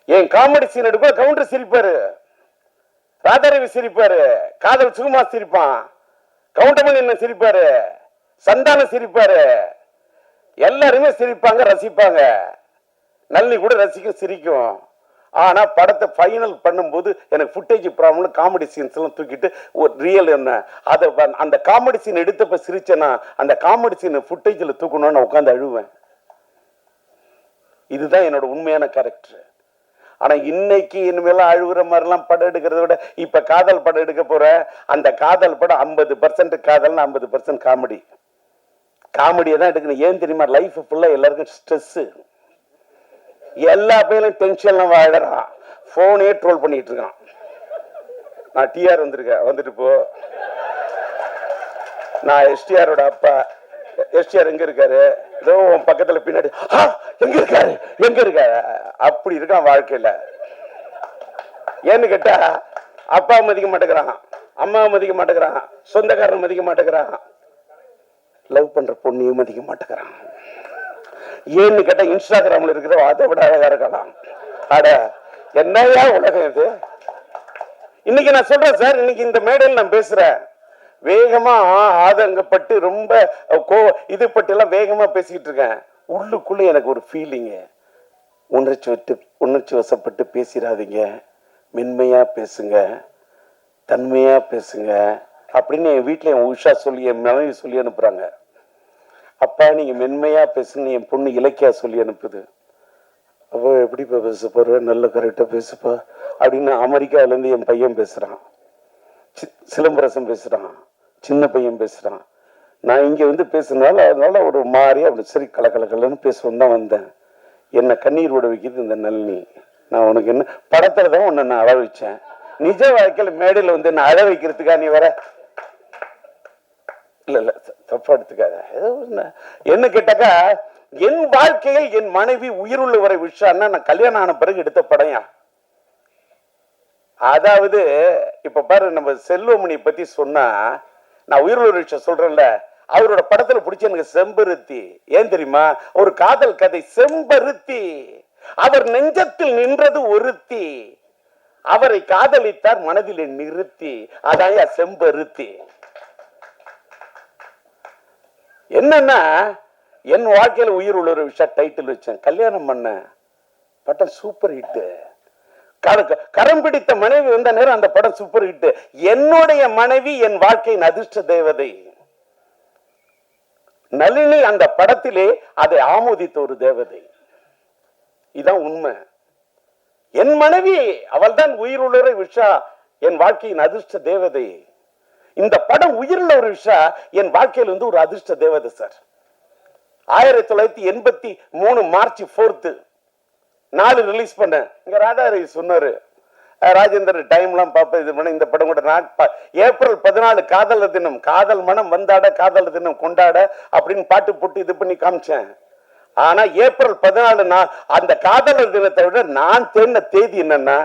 என் காமெடி சீன் எடுப்ப கவுண்டர் சிரிப்பாரு, ராதாரவி சிரிப்பாரு, காதல் சுகுமார் சிரிப்பான், கவுண்டமணி என்ன சிரிப்பாரு, சந்தானம் சிரிப்பாரு, எல்லாருமே சிரிப்பாங்க, ரசிப்பாங்க. நல்லி கூட ரசிக்கும், சிரிக்கும். ஆனா படத்தை ஃபைனல் பண்ணும்போது எனக்கு ஃபுட்டேஜ் ப்ராப்ளம், காமெடி சீன்ஸ் எல்லாம் தூக்கிட்டு ஒரு ரியல் என்ன அதை அந்த காமெடி சீன் எடுத்தப்ப சிரிச்சேன்னா அந்த காமெடி சீன் ஃபுட்டேஜில் தூக்கணும்னு உட்காந்து அழுவேன். இதுதான் என்னோட உண்மையான கேரக்டர். ஆனா இன்னைக்கு இனிமேலாம் அழுகுற மாதிரிலாம் படம் எடுக்கிறத விட இப்ப காதல் படம் எடுக்க போற, அந்த காதல் படம் 50% காதல், 50% காமெடி. காமெடியை தான் எடுக்கணும். ஏன் தெரியுமா, லைஃப் ஃபுல்லா எல்லாருக்கும் ஸ்ட்ரெஸ், எல்லா பேரும் டென்ஷன்லாம் வாழறான், போனே ட்ரோல் பண்ணிட்டு இருக்கான். நான் TR வந்திருக்கேன், வந்துட்டு போ, நான் STRோட அப்பா, எஸ்டிஆர் எங்க இருக்காரு, ஏதோ பக்கத்துல பின்னாடி எங்க இருக்காரு எங்க இருக்காரு, அப்படி இருக்கான் வாழ்க்கையில. ஏன்னு கேட்டா அப்பா மதிக்க மாட்டேங்கிறான், அம்மா மதிக்க மாட்டேங்கிறான், சொந்தக்காரன் மதிக்க மாட்டேங்கிறான், லவ் பண்ற பொண்ணையும் மதிக்க மாட்டேங்கிறான். ஏன்னு கேட்டா இன்ஸ்டாகிராம்ல இருக்கிற அதை விட அழகா இருக்கலாம். அட என்னையா உலகம் இது. இன்னைக்கு நான் சொல்றேன் சார், இன்னைக்கு இந்த மேடையில் நான் பேசுறேன், வேகமா ஆதங்கப்பட்டு ரொம்ப இது பட்டு எல்லாம் வேகமா பேசிக்கிட்டு இருக்கேன். உள்ளுக்குள்ள எனக்கு ஒரு ஃபீலிங்கு, உணர்ச்சி வசப்பட்டு பேசிடாதீங்க, மென்மையா பேசுங்க, தன்மையா பேசுங்க அப்படின்னு என் வீட்டில் என் உஷா சொல்லி என் மனைவி சொல்லி அனுப்புறாங்க. அப்பா நீங்க மென்மையா பேசுங்க என் பொண்ணு இலக்கியா சொல்லி அனுப்புது. அப்போ எப்படிப்பா பேச போற, நல்ல கரெக்டா பேசுப்பா அப்படின்னு அமெரிக்காவிலேருந்து என் பையன் பேசுறான், சிலம்பரசன் பேசுறான், சின்ன பையன் பேசுறான். நான் இங்க வந்து பேசுனால அதனால ஒரு மாதிரி அப்படி சரி கலக்கலன்னு பேசுவோம் தான் வந்தேன். என்னை கண்ணீர் விட வைக்கிறது இந்த நளினி. நான் உனக்கு என்ன படத்துல தான் உன்னை நான் அழ வச்சேன், நிஜ வாழ்க்கையில மேடையில் வந்து நான் அழ வைக்கிறதுக்கா நீ வர? இல்ல இல்ல தப்பா எடுத்துக்காத. என்ன கேட்டாக்கா என் வாழ்க்கையில் என் மனைவி உயிருள்ள வரை விஷயம்னா நான் கல்யாணம் ஆன பிறகு எடுத்த படையா. அதாவது இப்ப பாரு, நம்ம செல்வமணி பத்தி சொன்னா நான் உயிருள்ள விஷயம் சொல்றேன்ல, அவரோட படத்துல பிடிச்ச எனக்கு செம்பருத்தி. ஏன் தெரியுமா? ஒரு காதல் கதை செம்பருத்தி. அவர் நெஞ்சத்தில் நின்றது ஒருத்தி, அவரை காதலித்தார் மனதிலே நிறுத்தி, அதான் செம்பருத்தி. என்னன்னா என் வாழ்க்கையில உயிர் உள்ள ஒரு விஷயம் டைட்டில் வச்சேன், கல்யாணம் பண்ண படம் சூப்பர் ஹிட். கரம் பிடித்த மனைவி வந்த நேரம் அந்த படம் சூப்பர் ஹிட். என்னுடைய மனைவி என் வாழ்க்கையின் அதிர்ஷ்ட தேவதை நளினி. அந்த படத்திலே அதை ஆமோதித்த ஒரு தேவதை. இதான் உண்மை. என் மனைவி அவள் தான் உயிருள்ள விஷா, என் வாழ்க்கையின் அதிர்ஷ்ட தேவதை. இந்த படம் உயிருள்ள ஒரு விஷா, என் வாழ்க்கையில் வந்து ஒரு அதிர்ஷ்ட தேவதை சார். 1983 மார்ச் 4 4 ரிலீஸ் பண்ண. இங்க ராதாரி சொன்னாரு, ராஜேந்தர் டைம்லாம் பார்ப்ப இது பண்ண. இந்த படம் கூட நான் ஏப்ரல் 14 காதலர் தினம், காதல் மனம் வந்தாட காதலர் தினம் கொண்டாட அப்படின்னு பாட்டு போட்டு இது பண்ணி காமிச்சேன். ஆனா ஏப்ரல் 14 அந்த காதலர் தினத்தை விட நான் தேடின தேதி என்னன்னா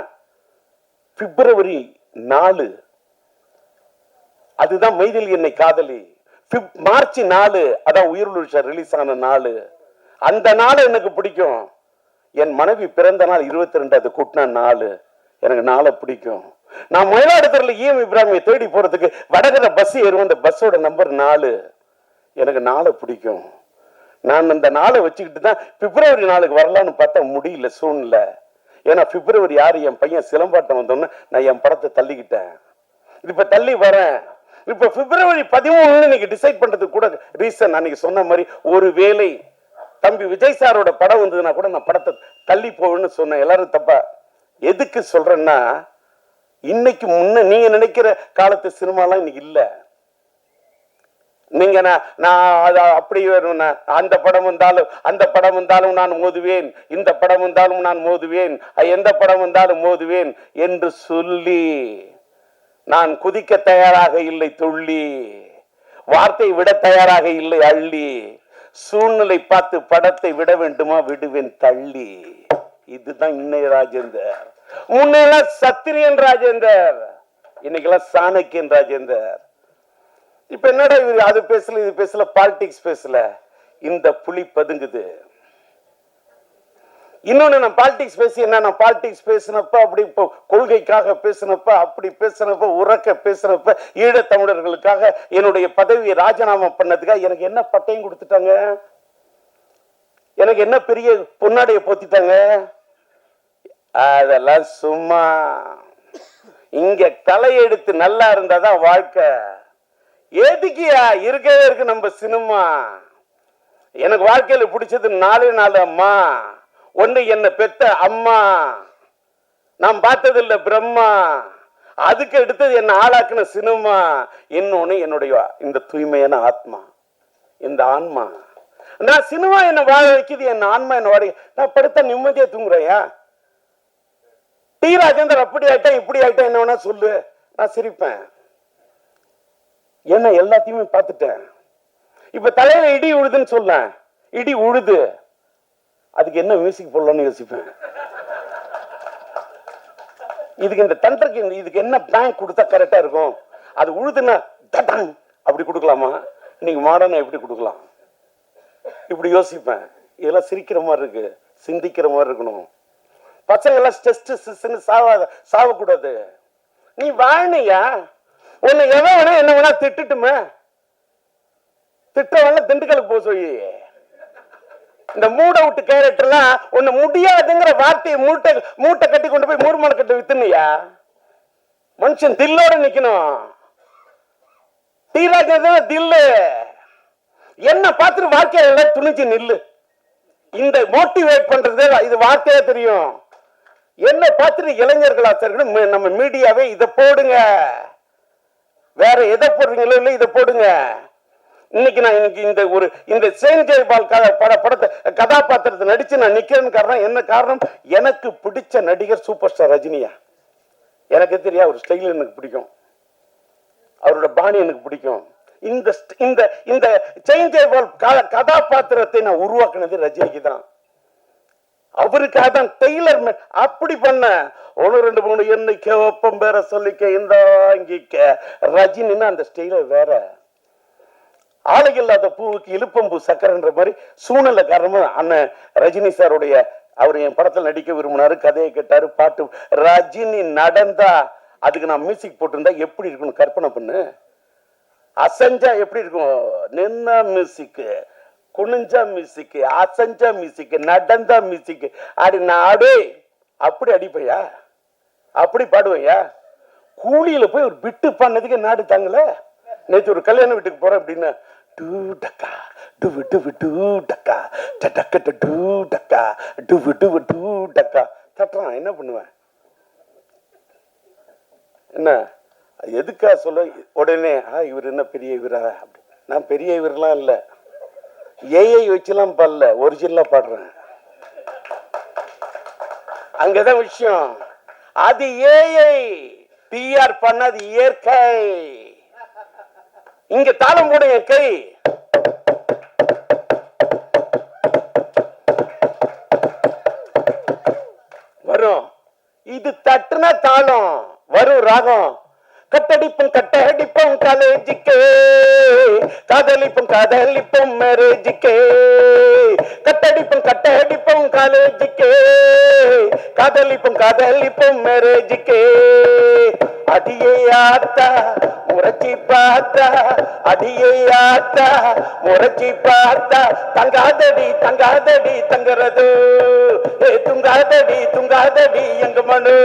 பிப்ரவரி 4. அதுதான் மைதில் என்னை காதலி. மார்ச் 4 அதான் உயிருள்ள ரிலீஸ் ஆன நாள். அந்த நாள் எனக்கு பிடிக்கும். என் மனைவி பிறந்த நாள் 22, அது கூட்டின நாள். எனக்கு நாளை பிடிக்கும். நான் மயிலாடுதுறையில ஈஎம் இப்ராஹிமை தேடி போறதுக்கு வடகர பஸ் ஏறுவோம், அந்த பஸ்ஸோட நம்பர் 4. எனக்கு நாளை பிடிக்கும். நான் அந்த நாளை வச்சுக்கிட்டு தான் பிப்ரவரி 4 வரலான்னு பார்த்தா முடியல சூழ்நிலை. ஏன்னா பிப்ரவரி 6 என் பையன் சிலம்பாட்டம் வந்தோன்னு நான் என் படத்தை தள்ளிக்கிட்டேன். இப்ப தள்ளி வரேன். இப்ப பிப்ரவரி 13 இன்னைக்கு டிசைட் பண்றதுக்கு கூட ரீசன் அன்னைக்கு சொன்ன மாதிரி, ஒரு வேளை தம்பி விஜய் சாரோட படம் வந்ததுன்னா கூட நான் படத்தை தள்ளி போவேன்னு சொன்னேன். எல்லாரும் தப்பா எதுக்கு சொல்றேன்னா, இன்னைக்கு முன்ன நீங்க நினைக்கிற காலத்து சினிமாலாம் இன்னைக்கு இல்ல. நீங்க நான் அப்படி அந்த படம் வந்தாலும் நான் மோதுவேன், இந்த படம் வந்தாலும் நான் மோதுவேன், எந்த படம் வந்தாலும் மோதுவேன் என்று சொல்லி நான் குதிக்க தயாராக இல்லை துள்ளி, வார்த்தை விட தயாராக இல்லை அள்ளி, சூழ்நிலை பார்த்து படத்தை விட வேண்டுமா விடுவேன் தள்ளி. இதுதான் இன்னைய ராஜேந்தர். முன்னெல்லாம் சத்திரியன் ராஜேந்தர், இன்னைக்கெல்லாம் சாணக்கியன் ராஜேந்தர். இப்ப என்னடா அது பேசல இது பேசல, பாலிடிக்ஸ் பேசல, இந்த புலி பதுங்குது. இன்னொன்னு, நான் பாலிடிக்ஸ் பேசி என்ன, நான் பாலிடிக்ஸ் பேசினப்ப அப்படி கொள்கைக்காக பேசினப்ப, அப்படி பேசினப்ப, உறக்க பேசினப்ப, ஈழத்தமிழர்களுக்காக என்னுடைய பதவியை ராஜினாமா பண்ணதுக்காக எனக்கு என்ன பட்டையும் கொடுத்துட்டாங்க, எனக்கு என்ன பெரிய பொன்னாடைய போத்திட்டாங்க. அதெல்லாம் சும்மா. இங்க தலையெடுத்து நல்லா இருந்தாதான் வாழ்க்கை. எதுக்கியா இருக்கவே இருக்கு நம்ம சினிமா. எனக்கு வாழ்க்கையில பிடிச்சது 4 அம்மா. ஒண்ணு என்ன பெத்த அம்மா, நான் பார்த்தது இல்ல பிரம்மா, அதுக்கு எடுத்தது என்ன ஆளாக்குன சினிமா. இன்னொன்னு என்னுடைய இந்த தூய்மையான ஆத்மா, இந்த ஆன்மா. நான் சினிமா என்ன வாழ வைக்குது, என் ஆன்மா என்ன வாழ. நான் படுத்த நிம்மதியா தூங்குறையா? டி ராஜேந்தர் அப்படி ஆயிட்டா இப்படி ஆயிட்டா என்ன வேணா சொல்லு, நான் சிரிப்பேன். ஏன்னா எல்லாத்தையுமே பார்த்துட்டேன். இப்ப தலையில இடி உழுதுன்னு சொல்ல, இடி உழுது, அதுக்கு என்ன மியூசிக் போடலாம்னு யோசிப்பேன். இதுக்கு இந்த தண்டருக்கு இதுக்கு என்ன பேங்க் கொடுத்தா கரெக்டா இருக்கும்? அது உழுதுன்னா அப்படி கொடுக்கலாமா? இன்னைக்கு மாடர்னா எப்படி கொடுக்கலாம்? இப்படி யோசிப்பேன். இதெல்லாம் சிரிக்கிற மாதிரி இருக்கு, சிந்திக்கிற மாதிரி இருக்கணும். பசங்க எல்லாம் ஸ்ட்ரெஸ் சாவக்கூடாது. நீ வாழ்னியா, உன்னை எவன் வேணா என்ன வேணா திட்டுட்டுமே, திட்டவன திண்டுக்கலுக்கு போக சொல்லி இந்த மூட விட்டு கேரக்டர்லாம் ஒண்ணு முடியாதுங்கிற வார்த்தையை மூட்டை கட்டி கொண்டு போய் மூர்மான கட்டு வித்துனியா? மனுஷன் தில்லோட நிக்கணும். தீராஜ தில்லு என்ன பார்த்துட்டு வாழ்க்கையில துணிச்சு நில்லு. இந்த மோட்டிவேட் பண்றது இது வார்த்தையா தெரியும். என்ன பார்த்துட்டு இளைஞர்களா சார் நம்ம மீடியாவே இதை போடுங்க, வேற எதை போடுறீங்களோ இல்லை இதை போடுங்க. இன்னைக்கு நான் இந்த சேன் ஜெயபால் படத்தை கதாபாத்திரத்தை நடிச்சு நான் நிக்கிறேன்னு காரணம் என்ன? காரணம், எனக்கு பிடிச்ச நடிகர் சூப்பர் ஸ்டார் ரஜினியா. எனக்கு தெரியும், அவர் ஸ்டைல் எனக்கு பிடிக்கும், அவரோட பாணி எனக்கு பிடிக்கும். இந்த சேன் ஜெயபால் கதாபாத்திரத்தை நான் உருவாக்குனது ரஜினிக்கு தான். அவருக்காக தான் டெய்லர் அப்படி பண்ண. 1 2 3 எண்ணிக்க ஒப்பம் பேர சொல்லிக்க இந்த ரஜினின்னா அந்த ஸ்டைல வேற. ஆலை இல்லாத பூவுக்கு இழுப்பம்பூ சக்கரன்ற மாதிரி சூழ்நிலை காரணமா அண்ணன் ரஜினி சாருடைய அவர் என் படத்தில் நடிக்க விரும்பினாரு, கதையை கேட்டாரு, பாட்டு. ரஜினி நடந்தா அதுக்கு நான் மியூசிக் போட்டிருந்தா எப்படி இருக்கணும் கற்பனை பண்ணு. அசஞ்சா எப்படி இருக்கும்? நின்னா மியூசிக், குனிஞ்சா மியூசிக், அசஞ்சா மியூசிக், நடந்தா மியூசிக். அடி நாடு அப்படி அடிப்பையா, அப்படி பாடுவையா? கூலியில போய் ஒரு பிட்டு பண்ணதுக்கு நாடு தாங்கல. நேற்று ஒரு கல்யாண வீட்டுக்கு போறேன் அப்படின்னா தட்டுறான். என்ன பண்ணுவேன்? என்ன எதுக்கா சொல்ல? உடனே இவர் என்ன பெரிய இவரா? அப்படி நான் பெரிய இவரெல்லாம் இல்ல, ஏஐ வச்சுலாம் பாடல, ஒரிஜினலா பாடுறேன். அங்கதான் விஷயம். அது ஏஐ பிஆர் பண்ணது இயற்கை. இங்க தாளம் போட என் கை வரும். இது தட்டுனா தாளம் வரும், ராகம். கட்டடிப்பும் கட்டடிப்பும் காலேஜிக்கே, காதலிப்பும் காதலிப்பும் மேரேஜிக்கே. கட்டடிப்பும் கட்டடிப்பும் காலேஜிக்கே, காதலிப்பும் காதலிப்பும் மேரேஜிக்கே. அடியே ஆத்தா முறைச்சி பார்த்தா, அடியே ஆத்தா முறைச்சி பார்த்தா, தங்காதடி தங்காதடி தங்குறது, துங்காதடி துங்காதடி எங்க மனு,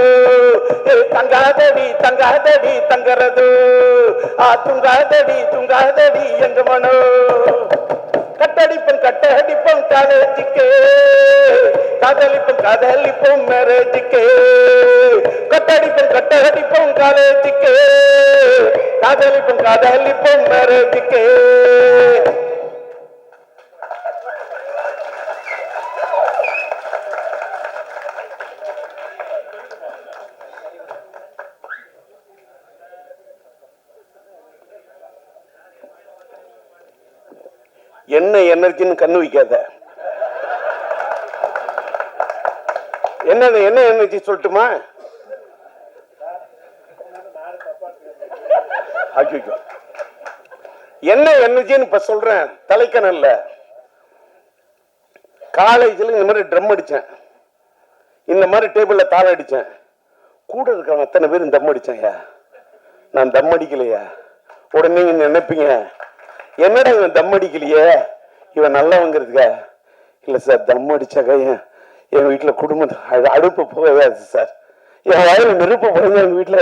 தங்காதடி தங்காதடி தங்குறது, துங்காதடி துங்காதடி எங்க மனு. கட்டடிப்பும் கட்டடிப்பும் காலேஜிக்கே, காதலிப்பும் காதலிப்பும் மேரேஜிக்கே. கட்டடிப்பும் கட்டடிப்பும் காலேஜிக்கே, காதலிப்பும் காதலிப்பும் மேரேஜிக்கே. என்ன எனர்ஜின்னு கண்ணு வைக்காத. என்ன எனர்ஜி சொல்லட்டுமா? என்ன எனர்ஜின்னு இப்ப சொல்றேன். தலைக்கணல்ல காலேஜில் இந்த மாதிரி ட்ரம் அடிச்சேன், இந்த மாதிரி டேபிள்ல தாளம் அடிச்சேன். கூட இருக்க அத்தனை பேர் தம் அடிச்சாங்க, நான் தம் அடிக்கலையா? உடனே நினைப்பீங்க, என்னடா இவன் தம் அடிக்கலையே, இவன் நல்லவங்கிறதுக்கா? இல்ல சார், தம் அடிச்சாக்க என் வீட்டுல குடும்பம் அடுப்பு போகவே சார். என் வயல நெருப்பு போடுங்க, எங்க வீட்டுல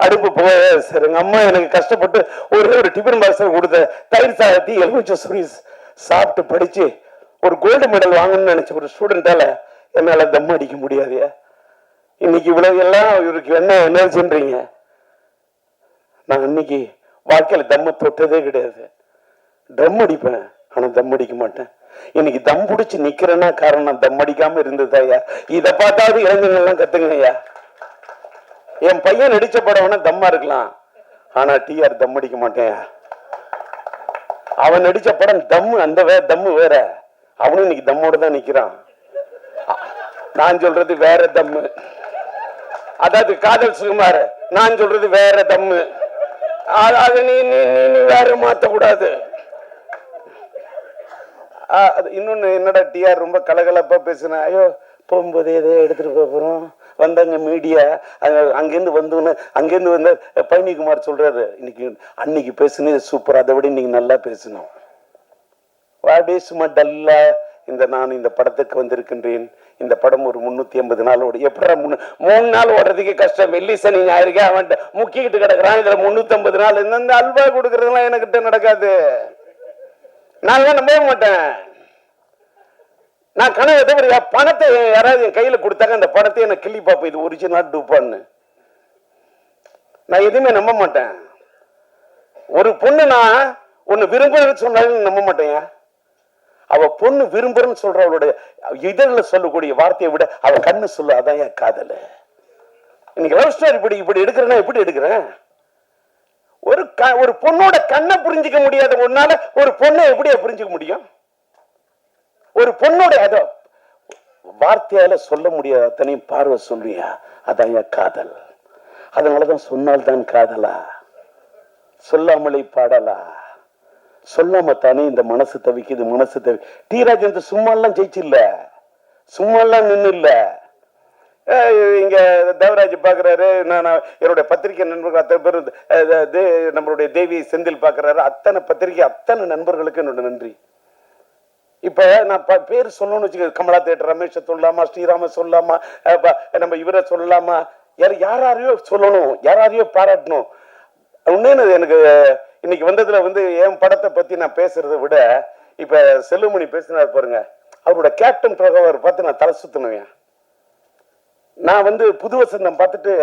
அடுப்பு போகவே சார். எங்க அம்மா எனக்கு கஷ்டப்பட்டு ஒரு டிஃபன் பாக்ஸ் கொடுத்த தயிர் சாதத்தி எலுமிச்சை சுரி சாப்பிட்டு படிச்சு ஒரு கோல்டு மெடல் வாங்கணும்னு நினைச்ச ஒரு ஸ்டூடெண்டால என்னால தம் அடிக்க முடியாது. இன்னைக்கு இவ்வளவு எல்லாம் இவருக்கு என்ன எனர்ஜின்றீங்க? நான் இன்னைக்கு வாழ்க்கையில தம்ம தொட்டதே கிடையாது. தம் அடிப்பேன், ஆனா தம் அடிக்க மாட்டேன். இன்னைக்கு தம் பிடிச்சு நிக்கிறேன்னா காரணம் தம் அடிக்காம இருந்ததாயா. இதை பார்த்தாவது இளைஞர்கள்லாம் கத்துங்கய்யா. என் பையன் நடிச்ச படம் தம்மா இருக்கலாம், ஆனா டிஆர் தம் அடிக்க மாட்டேன். அவன் நடிச்ச படம் தம்மு, அந்த தம்மு வேற. அவனும் இன்னைக்கு தம்மோட தான் நிக்கிறான். நான் சொல்றது வேற தம்மு, அதாவது காதல் சுகுமார். நான் சொல்றது வேற தம்மு. அது நீ வேற மாத்த கூடாது. இன்னொன்னு என்னடா டிஆர் ரொம்ப கலகலப்பா பேசுன. ஐயோ போகும்போது எதோ எடுத்துட்டு போறோம், வந்தாங்க மீடியா, அங்கேருந்து வந்தோன்னு அங்கேருந்து வந்த பழனிக்குமார் சொல்றாரு, இன்னைக்கு அன்னைக்கு பேசுனது சூப்பர், அதை விட இன்னைக்கு நல்லா பேசணும். வாடே சும்மா டல்லா நான் இந்த படத்துக்கு வந்திருக்கின்றேன். இந்த படம் ஒரு 380 நாள் ஓடி. எப்படி 3 நாள் ஓடுறதுக்கு கஷ்டம். வெள்ளி சனி ஞாயிறுக்கே அவன் முக்கிக்கிட்டு கிடக்குறான். இதுல 350 நாள். இந்த அல்வா கொடுக்கறதுலாம் எனக்கிட்ட நடக்காது. நான் நம்பவே மாட்டேன். நான் கனவு தவிர பணத்தை யாராவது என் கையில கொடுத்தாங்க, அந்த படத்தை நான் கிள்ளி பார்ப்பேன், இது ஒரிஜினல் டூப்பான்னு. நான் எதுவுமே நம்ப மாட்டேன். ஒரு பொண்ணு நான் ஒன்னு விரும்புறேன்னு சொன்னாலும் நம்ப மாட்டேன். அவ பொண்ணு விரும்புறன்னு சொல்றவளுடைய இதழில் சொல்லக்கூடிய வார்த்தையை விட அவ கண்ணு சொல்லு, அதான் என் காதல். இன்னைக்கு லவ் ஸ்டோரி இப்படி எடுக்கிறேன்னா எப்படி எடுக்கிறேன்? ஒரு பொண்ணோட கண்ணை புரிஞ்சுக்க முடியாத ஒன்னால ஒரு பொண்ணை எப்படி புரிஞ்சுக்க முடியும்? ஒரு பொண்ணோட அதோ வார்த்தையால சொல்ல முடியாத அத்தனையும் பார்வை சொல்லியா, அதான் என் காதல். அதனாலதான் சொன்னால்தான் காதலா, சொல்லாமலே பாடலா, சொல்லாம தானே இந்த மனசு தவிக்குது. மனசு தவி டி ராஜேந்திர சும்மா எல்லாம் ஜெயிச்சு இல்ல, சும்மா எல்லாம் நின்று இல்ல. இங்க தேவராஜ் பாக்குறாரு, நான் என்னுடைய பத்திரிகை நண்பர்கள் அத்தனை பேர், நம்மளுடைய தேவி செந்தில் பாக்குறாரு, அத்தனை பத்திரிகை அத்தனை நண்பர்களுக்கு என்னோட நன்றி. இப்ப நான் பேர் சொல்லணும்னு வச்சுக்க, கமலா தேட்டர் ரமேஷ சொல்லலாமா, ஸ்ரீராம சொல்லலாமா, நம்ம இவரை சொல்லலாமா, யாரையோ சொல்லணும், யாரையோ பாராட்டணும். உண்மையான எனக்கு இன்னைக்கு வந்ததுல என் படத்தை பத்தி நான் பேசுறதை விட இப்ப செல்லுமணி பேசினார் பாருங்க, அவரோட கேப்டன் பிரகவர் பார்த்து நான் தலை சுத்தினேன். நான் புது வசந்தம் பார்த்துட்டு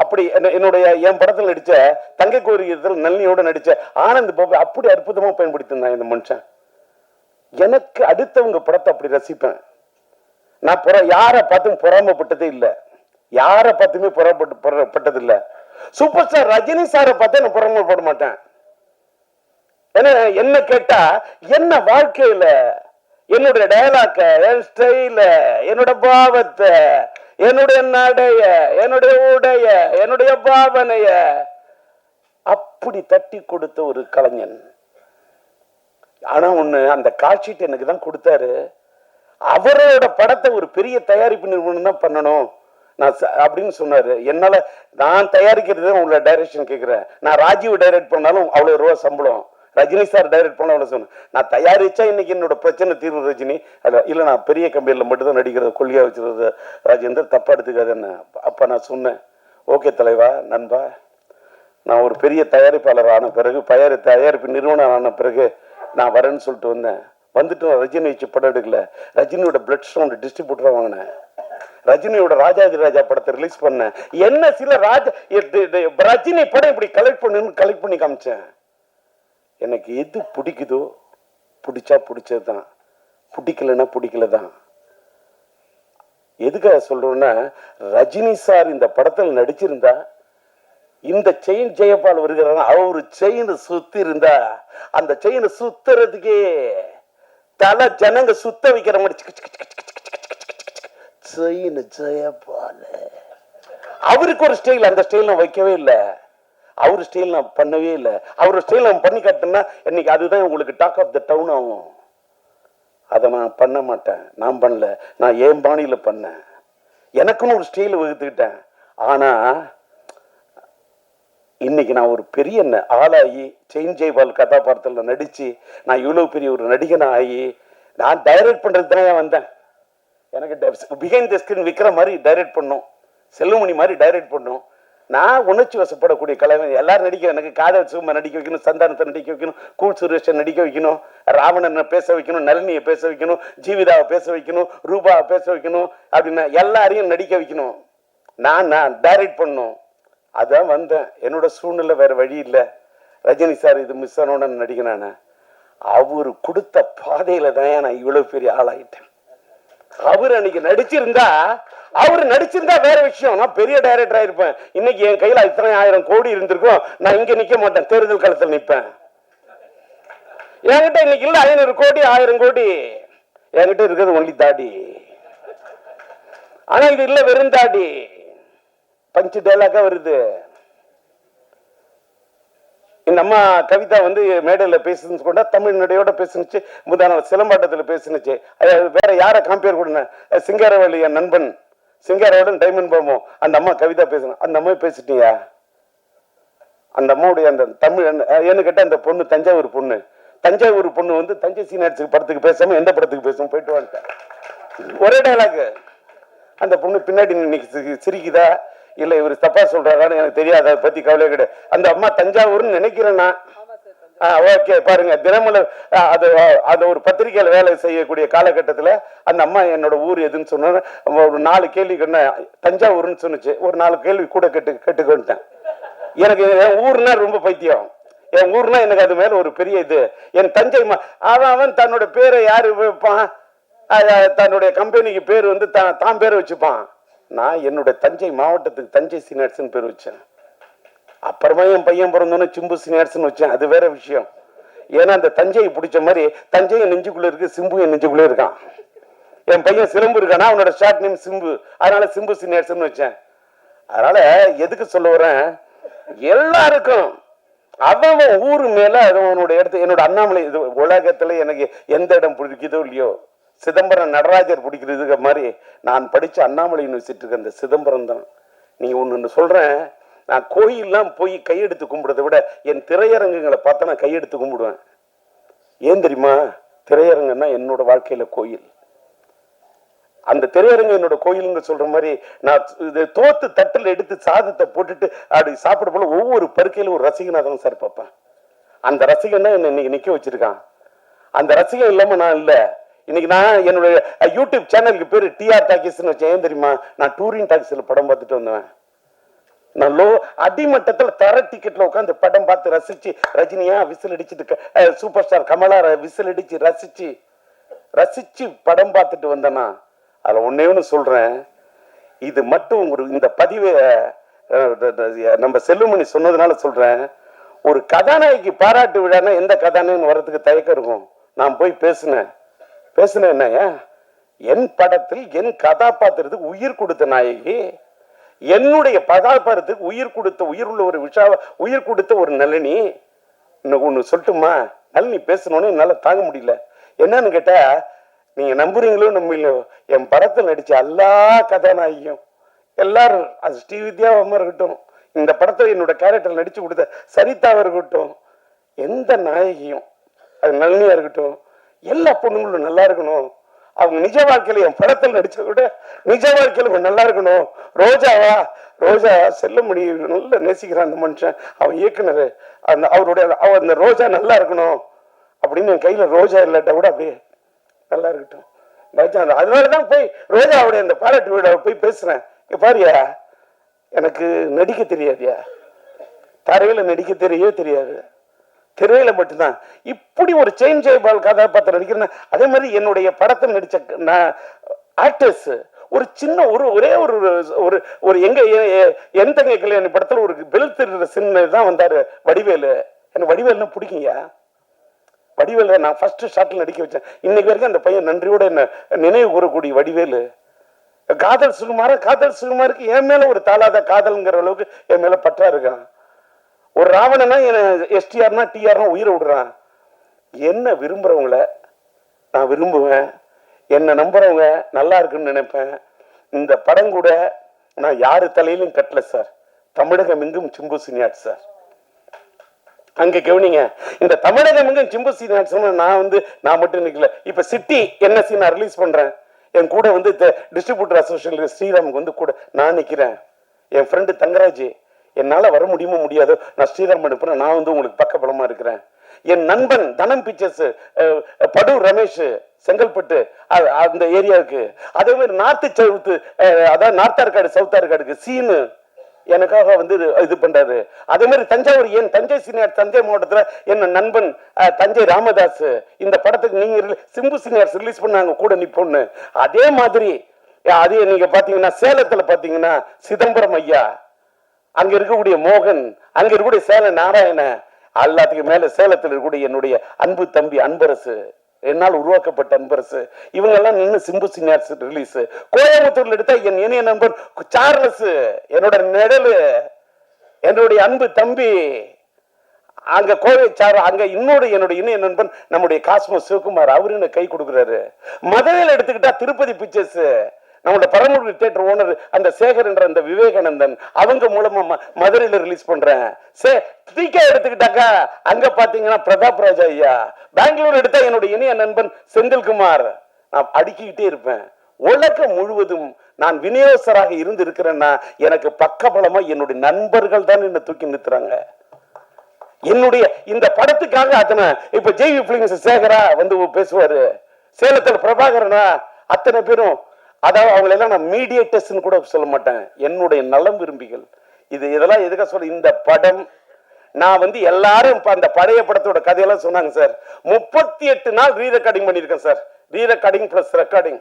அப்படி என்னுடைய என் படத்தில் நடிச்ச தங்கை கோரிக்கத்தில் நல்லியோட நடிச்ச ஆனந்த் பாபு அப்படி அற்புதமா பயன்படுத்தினான் இந்த மனுஷன். எனக்கு அடுத்தவங்க படத்தை அப்படி ரசிப்பேன். நான் யாரை பார்த்தும் பொறாமப்பட்டதே இல்லை, யாரை பார்த்துமே பொறாமப்பட்டது இல்லை. சூப்பர் ஸ்டார் ரஜினி சாரை பார்த்தா நான் பொறாமப்பட மாட்டேன். என்ன கேட்டா, என்ன வாழ்க்கையில என்னுடைய டயலாக்க, என் ஸ்டைல, என்னோட பாவத்தை, என்னுடைய நடைய, என்னுடைய உடைய, என்னுடைய பாவனைய அப்படி தட்டி கொடுத்த ஒரு கலைஞன். ஆனா ஒண்ணு, அந்த காட்சிட்டு எனக்கு தான் கொடுத்தாரு. அவரோட படத்தை ஒரு பெரிய தயாரிப்பு நிறுவனம் தான் பண்ணணும் நான் அப்படின்னு சொன்னாரு. என்னால நான் தயாரிக்கிறது உங்களோட டைரக்ஷன் கேட்கிறேன். நான் ராஜீவ் டைரக்ட் பண்ணாலும் அவ்வளவு ரூபா சம்பளம், ரஜினி சார் டைரக்ட் பண்ண அவ்வளவு சொன்னேன். நான் தயாரிச்சா இன்னைக்கு என்னோட பிரச்சனை தீர்வு ரஜினி இல்ல, நான் பெரிய கம்பெனியில மட்டும் தான் நடிக்கிறது கொள்கையா வச்சிருக்கிறது ராஜேந்தர், தப்பா எடுத்துக்காது என்ன. அப்ப நான் சொன்னேன், ஓகே தலைவா, நண்பா, நான் ஒரு பெரிய தயாரிப்பாளர் ஆன பிறகு, தயாரிப்பு நிறுவனம் ஆன பிறகு நான் வரேன்னு சொல்லிட்டு வந்தேன். வந்துட்டு ரஜினி வச்சு படம் எடுக்கல, ரஜினியோட பிளட் ஸ்டோன் டிஸ்ட்ரிபியூட்டரா வாங்கினேன், ரஜினியோட ராஜாதி ராஜா படத்தை ரிலீஸ் பண்ணேன். என்ன சில ரஜினி படம் இப்படி கலெக்ட் பண்ணி காமிச்சேன். எனக்கு எது பிடிக்குதோ, பிடிச்சா பிடிச்சதுதான், பிடிக்கலன்னா பிடிக்கலதான். எதுக்காக சொல்றோம்னா, ரஜினி சார் இந்த படத்தில் நடிச்சிருந்தா, இந்த செயின் ஜெயபால் வருகிறாங்க, அவரு செயின் சுத்தி இருந்தா, அந்த செயின் சுத்துறதுக்கே தலை ஜனங்க சுத்த வைக்கிற மாதிரி செயின் ஜெயபால். அவருக்கு ஒரு ஸ்டைல், அந்த ஸ்டைல் நான் வைக்கவே இல்லை, அவரு ஸ்டைல் நான் பண்ணவே இல்லை. அவரு ஸ்டைல் நான் பண்ணி காட்டினா இன்னைக்கு அதுதான் உங்களுக்கு டாக் ஆஃப் த டவுன் ஆகும். அதை நான் பண்ண மாட்டேன், நான் பண்ணல, நான் என் பாணியில பண்ணேன், எனக்குன்னு ஒரு ஸ்டைல் வகுத்துக்கிட்டேன். ஆனா இன்னைக்கு நான் ஒரு பெரிய ஆளாகி செயின் ஜெய்பால் கதாபாத்திரத்தில் நடிச்சு நான் இவ்வளவு பெரிய ஒரு நடிகன் ஆகி நான் டைரக்ட் பண்றது தான் வந்தேன். எனக்கு பிஹைண்ட் தி ஸ்கிரீன் விக்கிற மாதிரி டைரக்ட் பண்ணும், செல்லுமணி மாதிரி டைரக்ட் பண்ணும். நான் உணர்ச்சி வசப்படக்கூடிய கலைஞர். எல்லாரும் நடிக்க, எனக்கு காதல் சும்மா நடிக்க வைக்கணும், சந்தானத்தை நடிக்க வைக்கணும், கூல் சுரேஷை நடிக்க வைக்கணும், ராவணனை பேச வைக்கணும், நளினியை பேச வைக்கணும், ஜீவிதாவை பேச வைக்கணும், ரூபாவை பேச வைக்கணும், அப்படின்னு எல்லாரையும் நடிக்க வைக்கணும். நான் டைரக்ட் பண்ணும். அதான் வந்தேன். என்னோட சூழ்நிலை வேற வழி இல்லை. ரஜினி சார் இது மிஸ் ஆனோன்னு நடிக்கிறான, அவரு கொடுத்த பாதையில தான் நான் இவ்வளவு பெரிய ஆளாயிட்டேன். அவர் அன்னைக்கு நடிச்சிருந்தா வேற விஷயம், நான் பெரிய டைரக்டர் ஆயிருப்பேன். இன்னைக்கு என் கையில இத்தனை 1000 கோடி இருந்திருக்கும், நான் இங்க நிக்க மாட்டேன், தேர்தல் களத்தில் நிற்பேன். என்கிட்ட இன்னைக்கு இல்ல 500 கோடி 1000 கோடி, என்கிட்ட இருக்கிறது ஒன்லி தாடி. ஆனா இது இல்ல, வெறும் தாடி. பஞ்சு டைலாக்கா வருது. இந்த அம்மா கவிதா வந்து மேடையில் பேசுன்னு கொண்டா தமிழ் நடையோட பேசுனுச்சு. முதான சிலம்பாட்டத்தில் பேசுனுச்சு. வேற யாரை கம்பேர் பண்ண? சிங்காரவேலி என் நண்பன் சிங்காரவேலன் டைமண்ட் பாமோ அந்த அம்மா கவிதா பேசணும். அந்த அம்மா பேசிட்டியா? அந்த அம்மாவுடைய அந்த தமிழ் என்ன கேட்ட அந்த பொண்ணு தஞ்சாவூர் பொண்ணு. தஞ்சாவூர் பொண்ணு வந்து தஞ்சை சீனியர்ஸுக்கு படத்துக்கு பேசாம எந்த படத்துக்கு பேசாம போயிட்டு வந்துட்டேன். ஒரே டைலாக். அந்த பொண்ணு பின்னாடி இன்னைக்கு சிரிக்குதா இல்ல இவர் தப்பா சொல்றாரான்னு எனக்கு தெரியாது. அதை பத்தி கவலையே கிடையாது. அந்த அம்மா தஞ்சாவூர்னு நினைக்கிறேன்னா ஓகே பாருங்க. தினமலர் அது ஒரு பத்திரிகையில வேலை செய்யக்கூடிய காலகட்டத்தில் அந்த அம்மா என்னோட ஊர் எதுன்னு சொன்ன ஒரு 4 கேள்வி தஞ்சாவூர்னு சொன்னுச்சு. ஒரு 4 கேள்வி கூட கேட்டுக்கிட்டேன். எனக்கு என் ஊர்னா ரொம்ப பைத்தியம். என் ஊர்னா எனக்கு அது மேல ஒரு பெரிய இது. என் தஞ்சை அவன் தன்னோட பேரை யாரு வைப்பான்? தன்னுடைய கம்பெனிக்கு பேர் வந்து தான் பேரை வச்சுப்பான். நான் என்னோட தஞ்சை மாவட்டத்துக்கு தஞ்சை சீனியர்ஸ்னு பேர் வச்சேன். அப்புறமா என் பையன் பிறந்தோன்னு சிம்பு சீனியர்ஸ்னு வச்சேன். அது வேற விஷயம். ஏன்னா அந்த தஞ்சையை பிடிச்ச மாதிரி தஞ்சை என் நெஞ்சுக்குள்ள இருக்கு, சிம்பு என் நெஞ்சுக்குள்ள இருக்கான். என் பையன் சிலம்பு இருக்கானா, அவனோட ஷார்ட் நேம் சிம்பு, அதனால சிம்பு சீனியர்ஸ்னு வச்சேன். அதனால எதுக்கு சொல்ல வரேன், எல்லாருக்கும் அவன் ஊரு மேல அவனுடைய இடத்து. என்னோட அண்ணாமலை இது உலகத்துல எனக்கு எந்த இடம் பிடிக்குதோ இல்லையோ, சிதம்பரம் நடராஜர் பிடிக்கிறதுக்கு மாதிரி நான் படிச்ச அண்ணாமலை யூனிவர்சிட்டிக்கு அந்த சிதம்பரம் தான். நீங்க ஒண்ணு சொல்றேன், நான் கோயில்லாம் போய் கையெடுத்து கும்பிடுறதை விட என் திரையரங்குகளை பார்த்தா நான் கையெடுத்து கும்பிடுவேன். ஏன் தெரியுமா? திரையரங்குன்னா என்னோட வாழ்க்கையில கோயில். அந்த திரையரங்கு என்னோட கோயிலுங்க சொல்ற மாதிரி நான் தோத்து தட்டில் எடுத்து சாதத்தை போட்டுட்டு அப்படி சாப்பிட போல ஒவ்வொரு பருக்கையிலும் ஒரு ரசிகனா தான் சார் பார்ப்பேன். அந்த ரசிகன் தான் என்ன இன்னைக்கு நிக்க வச்சிருக்கான். அந்த ரசிகன் இல்லாம நான் இல்ல. இன்னைக்கு நான் என்னுடைய யூடியூப் சேனலுக்கு பேரு டிஆர் டாக்கிஸ்ன்னு வச்சேன். ஏன் தெரியுமா? நான் டூரிங் டாக்கிஸ்ல படம் பார்த்துட்டு வந்தேன். நான் அடிமட்டத்துல தர டிக்கெட்ல உட்காந்து படம் பார்த்து ரசிச்சு, ரஜினியா விசில் அடிச்சுட்டு, சூப்பர் ஸ்டார் கமலா விசில் அடிச்சு ரசிச்சு படம் பார்த்துட்டு வந்தேன்னா அதுல ஒன்னே சொல்றேன். இது மட்டும் இந்த பதிவை நம்ம செல்லுமணி சொன்னதுனால சொல்றேன். ஒரு கதாநாயகி பாராட்டு விழான்னா எந்த கதாநாயகன் வர்றதுக்கு தயக்கம் இருக்கும்? நான் போய் பேசினேன் என்னையா, என் படத்தில் என் கதாபாத்திரத்துக்கு உயிர் கொடுத்த நாயகி, என்னுடைய கதாபாத்திரத்துக்கு உயிர் கொடுத்த உயிர் உள்ள ஒரு உயிர் கொடுத்த ஒரு நளினி. ஒண்ணு சொல்லட்டுமா? நளினி பேசணும்னு என்னால தாங்க முடியல. என்னன்னு கேட்டா, நீங்க நம்புறீங்களோ நம்பலையோ, என் படத்தில் நடிச்ச எல்லா கதாநாயகியும் எல்லாரும், அது ஸ்ரீவித்யாவா இருக்கட்டும், இந்த படத்துல என்னோட கேரக்டர் நடிச்சு கொடுத்த சரிதாவா இருக்கட்டும், எந்த நாயகியும், அது நளினியா இருக்கட்டும், எல்லா பொண்ணுங்களும் நல்லா இருக்கணும். அவங்க நிஜ வாழ்க்கையில என் படத்தில் நடிச்ச கூட நிஜ வாழ்க்கையில நல்லா இருக்கணும். ரோஜா செல்லுமணி நல்ல நேசிக்கிறான் அந்த மனுஷன், அவன் இயக்குனர், அந்த ரோஜா நல்லா இருக்கணும் அப்படின்னு என் கையில ரோஜா இல்லாட்ட கூட அப்படியே நல்லா இருக்கட்டும். அதனாலதான் போய் ரோஜாவுடைய அந்த பாராட்டு விழாவை போய் பேசுறேன். பாரியா, எனக்கு நடிக்க தெரியாதியா, தரையில நடிக்க தெரியாது, திரையில மட்டும்தான். இப்படி ஒரு சேஞ்ச் ஜெயபால் கதாபாத்திரம் நடிக்கிறேன். அதே மாதிரி என்னுடைய படத்தில் நடிச்ச ஆக்டர்ஸ் ஒரு சின்ன ஒரே ஒரு எங்க என் தங்கை கல்யாணி படத்துல ஒரு பெல் திருடுற சின்ன தான் வந்தாரு வடிவேலு. எனக்கு வடிவேலுன்னா பிடிக்குங்க. வடிவேலு நான் ஃபர்ஸ்ட் ஷாட்ல நடிக்க வச்சேன். இன்னைக்கு வரைக்கும் அந்த பையன் நன்றியோட என்ன நினைவு கூறக்கூடிய வடிவேலு. காதல் சுகுமாருக்கு என் மேல ஒரு தாளாத காதல்ங்கிற அளவுக்கு என் மேல பற்றா இருக்கான். ஒரு ராவணனா எஸ்டிஆர்னா டிஆர்னா உயிரை விடுறான். என்ன விரும்புறவங்கள நான் விரும்புவேன், என்ன நம்புறவங்க நல்லா இருக்குன்னு நினைப்பேன். இந்த படம் கூட நான் யாரு தலையிலும் கட்டல சார், தமிழகம் எங்கும் சிம்பு சீனியர் சார். அங்க கவனிங்க, இந்த தமிழகம் எங்கும் சிம்பு சீனியர் நான் மட்டும் நிக்கல. இப்ப சிட்டி என்எஸ்சி நான் ரிலீஸ் பண்றேன். என் கூட டிஸ்ட்ரிபியூட்டர் அசோசியேஷன் ஸ்ரீராமுக்கு கூட நான் நிக்கிறேன். என் ஃப்ரெண்டு தங்கராஜ், என்னால வர முடியுமோ முடியாதோ நான் ஸ்ரீராம் அனுப்புறேன், நான் உங்களுக்கு பக்க பலமா இருக்கிறேன். என் நண்பன் தனம் பிக்சர்ஸ் படூர் ரமேஷ் செங்கல்பட்டு அந்த ஏரியாவுக்கு, அதே மாதிரி நார்த் சவுத், அதாவது நார்த் ஆர்காடு சவுத் ஆர்காடுக்கு சீனு எனக்காக இது பண்றாரு. அதே மாதிரி தஞ்சாவூர், ஏன் தஞ்சை சீனியர் தஞ்சை மாவட்டத்துல என்ன நண்பன் தஞ்சை ராமதாஸ், இந்த படத்துக்கு நீங்க சிம்பு சீனியர்ஸ் ரிலீஸ் பண்ணாங்க கூட நிப்பொண்ணு. அதே மாதிரி அதே நீங்க பாத்தீங்கன்னா சேலத்துல பாத்தீங்கன்னா சிதம்பரம் ஐயா, அங்க இருக்கக்கூடிய மோகன், அங்க இருக்கக்கூடிய சேல நாராயண, எல்லாத்துக்கும் மேல சேலத்தில் இருக்கக்கூடிய என்னுடைய அன்பு தம்பி அன்பரசு, என்னால் உருவாக்கப்பட்ட அன்பரசு, இவங்க எல்லாம் நின்று சிம்பு சினியார்ஸ் ரிலீஸ். கோயம்புத்தூர்ல எடுத்தா என் இணைய நண்பன் சார்லஸ், என்னோட நிழலு, என்னுடைய அன்பு தம்பி. அங்க கோவை சார், அங்க என்னுடைய இணைய நண்பன் நம்முடைய காஸ்மோஸ் சிவகுமார், அவரு எனக்கு கை கொடுக்குறாரு. மதுரையில் எடுத்துக்கிட்டா திருப்பதி பிக்சர்ஸ், நம்மளோட பரமக்குடி தியேட்டர் ஓனர் அந்த சேகர் என்ற அந்த விவேகானந்தன், அவங்க மூலமா மதுரையில ரிலீஸ் பண்றேன். எடுத்துக்கிட்டாக்கா அங்க பாத்தீங்கன்னா பிரதாப் ராஜா ஐயா. பெங்களூர் எடுத்தா என்னுடைய இணைய நண்பன் செந்தில்குமார். நான் அடுக்கிக்கிட்டே இருப்பேன். உலகம் முழுவதும் நான் விநியோகஸ்தராக இருந்து இருக்கிறேன்னா எனக்கு பக்கபலமா என்னுடைய நண்பர்கள் தான் என்ன தூக்கி நிறுத்துறாங்க. என்னுடைய இந்த படத்துக்காக அத்தனை, இப்ப ஜெய்வி பிலிம்ஸ் சேகரா வந்து பேசுவாரு, சேலத்தில் பிரபாகரனா, அத்தனை பேரும், அதாவது அவங்க எல்லாம் நான் மீடியேட்டர்ஸ் கூட சொல்ல மாட்டேன், என்னுடைய நலம் விரும்பிகள். இதெல்லாம் எதுக்காக சொல்ல, இந்த படம் நான் வந்து எல்லாரும் அந்த பழைய படத்தோட கதையெல்லாம் சொன்னாங்க சார். 38 நாள் ரீ ரெக்கார்டிங் பண்ணிருக்கேன் சார். ரீ ரெக்கார்டிங் பிளஸ் ரெக்கார்டிங்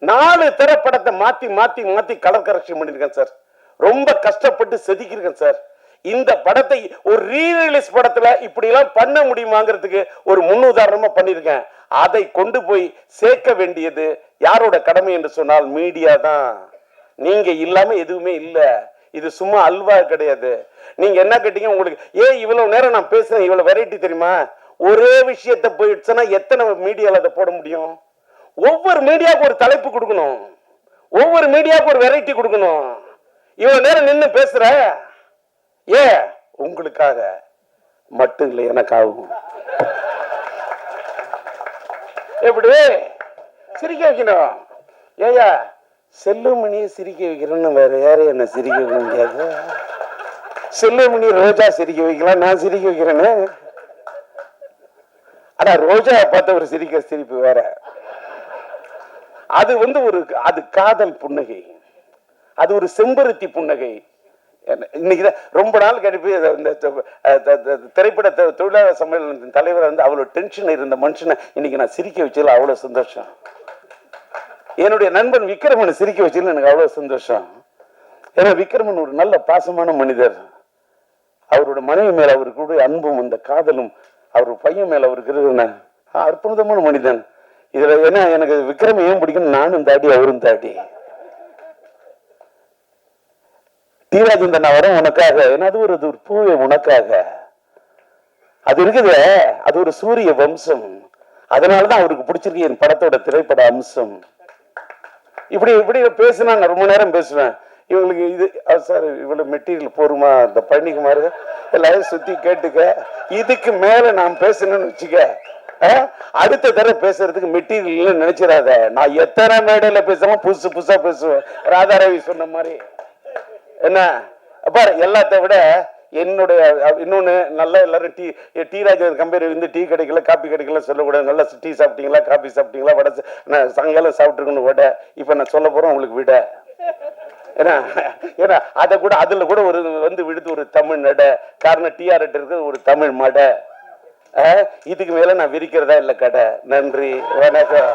4 திரைப்படத்தை மாத்தி மாத்தி மாத்தி கலர் கரெக்ஷன் பண்ணிருக்கேன் சார். ரொம்ப கஷ்டப்பட்டு செதுக்கிருக்கேன் சார். இந்த படத்தை ஒரு ரீ ரிலீஸ் படத்துல இப்படி எல்லாம் பண்ண முடியுமாங்கிறதுக்கு ஒரு முன்னுதாரணமா பண்ணிருக்கேன். அதை கொண்டு போய் சேர்க்க வேண்டியது யாரோட கடமை என்று சொன்னால் மீடியா தான். நீங்க இல்லாம எதுவுமே இல்ல. இது சும்மா அல்வா கிடையாது. நீங்க என்ன கேட்டீங்க, உங்களுக்கு இவ்வளவு நேரம் நான் பேசுறேன், இவ்வளவு வெரைட்டி தெரியுமா? ஒரே விஷயத்தை போயிடுச்சுன்னா எத்தனை மீடியால அதை போட முடியும்? ஒவ்வொரு மீடியாவுக்கு ஒரு தலைப்பு கொடுக்கணும், ஒவ்வொரு மீடியாவுக்கு ஒரு வெரைட்டி கொடுக்கணும். இவ்வளவு நேரம் நின்று பேசுற உங்களுக்காக மட்டும் இல்லை, எனக்காகும். எப்படி சிரிக்க வைக்கணும்? ஏயா செல்லுமணியை சிரிக்க வைக்கிறேன்னு வேற யாரும் என்ன சிரிக்க வைக்க முடியாது. செல்லுமணி ரோஜா சிரிக்க வைக்கலாம், நான் சிரிக்க வைக்கிறேன்னு. ஆனா ரோஜா பார்த்த ஒரு சிரிப்பு வேற. அது வந்து அது காதல் புன்னகை, அது ஒரு செம்பருத்தி புன்னகை. இன்னைக்கு ரொம்ப நாள் கழிப்பு இந்த திரைப்பட தொழிலாளர் சம்மேளனத்தின் தலைவர் வந்து அவ்வளவு டென்ஷன் இருந்த மனுஷனை இன்னைக்கு நான் சிரிக்க வச்சதுல அவ்வளவு சந்தோஷம். என்னுடைய நண்பன் விக்ரமனை சிரிக்க வச்சதுல எனக்கு அவ்வளவு சந்தோஷம். ஏன்னா விக்ரமன் ஒரு நல்ல பாசமான மனிதர். அவரோட மனைவி மேல அவருக்கு அன்பும் அந்த காதலும், அவர் பையன் மேல அவருக்கு அற்புதமான மனிதன். இதுல என்ன எனக்கு விக்ரம் ஏன் பிடிக்கும், நானும் தாடி அவரும் தாடி. தீராஜந்தன் வரும் உனக்காக, ஏன்னா அது ஒரு பூவே உனக்காக. அது இருக்குது, அது ஒரு சூரிய வம்சம். அதனாலதான் அவருக்கு பிடிச்சிருக்கு என் படத்தோட திரைப்பட அம்சம். இப்படி இப்படி பேசினா நான் ரொம்ப நேரம் பேசுவேன். இவங்களுக்கு இது சார் இவ்வளவு மெட்டீரியல் போருமா, இந்த பழனிக்குமார் எல்லாரும் சுத்தி கேட்டுக்க. இதுக்கு மேல நான் பேசணும்னு வச்சுக்க, அடுத்த தடவை பேசுறதுக்கு மெட்டீரியல் நினைச்சிடாத. நான் எத்தனை மேடையில பேசாம புதுசு புதுசா பேசுவேன். ராதாரவி சொன்ன மாதிரி என்ன பாரு. எல்லாத்த விட என்னுடைய இன்னொன்னு, நல்லா எல்லாரும் டீ ராஜர் கம்பெனி வந்து டீ கிடைக்கல காப்பி கிடைக்கல சொல்லக்கூடாது. நல்லா டீ சாப்பிட்டீங்களா, காப்பி சாப்பிட்டீங்களா, வடை சாயங்காலம் சாப்பிட்டுருக்கணும் வடை. இப்ப நான் சொல்ல போறேன் உங்களுக்கு விட. ஏன்னா அதை கூட அதுல கூட ஒரு வந்து விடுத்து ஒரு தமிழ் நட. காரணம் டிஆர் இருக்கு ஒரு தமிழ் மடை. இதுக்கு மேல நான் விரிக்கிறதா இல்ல கடை. நன்றி, வணக்கம்.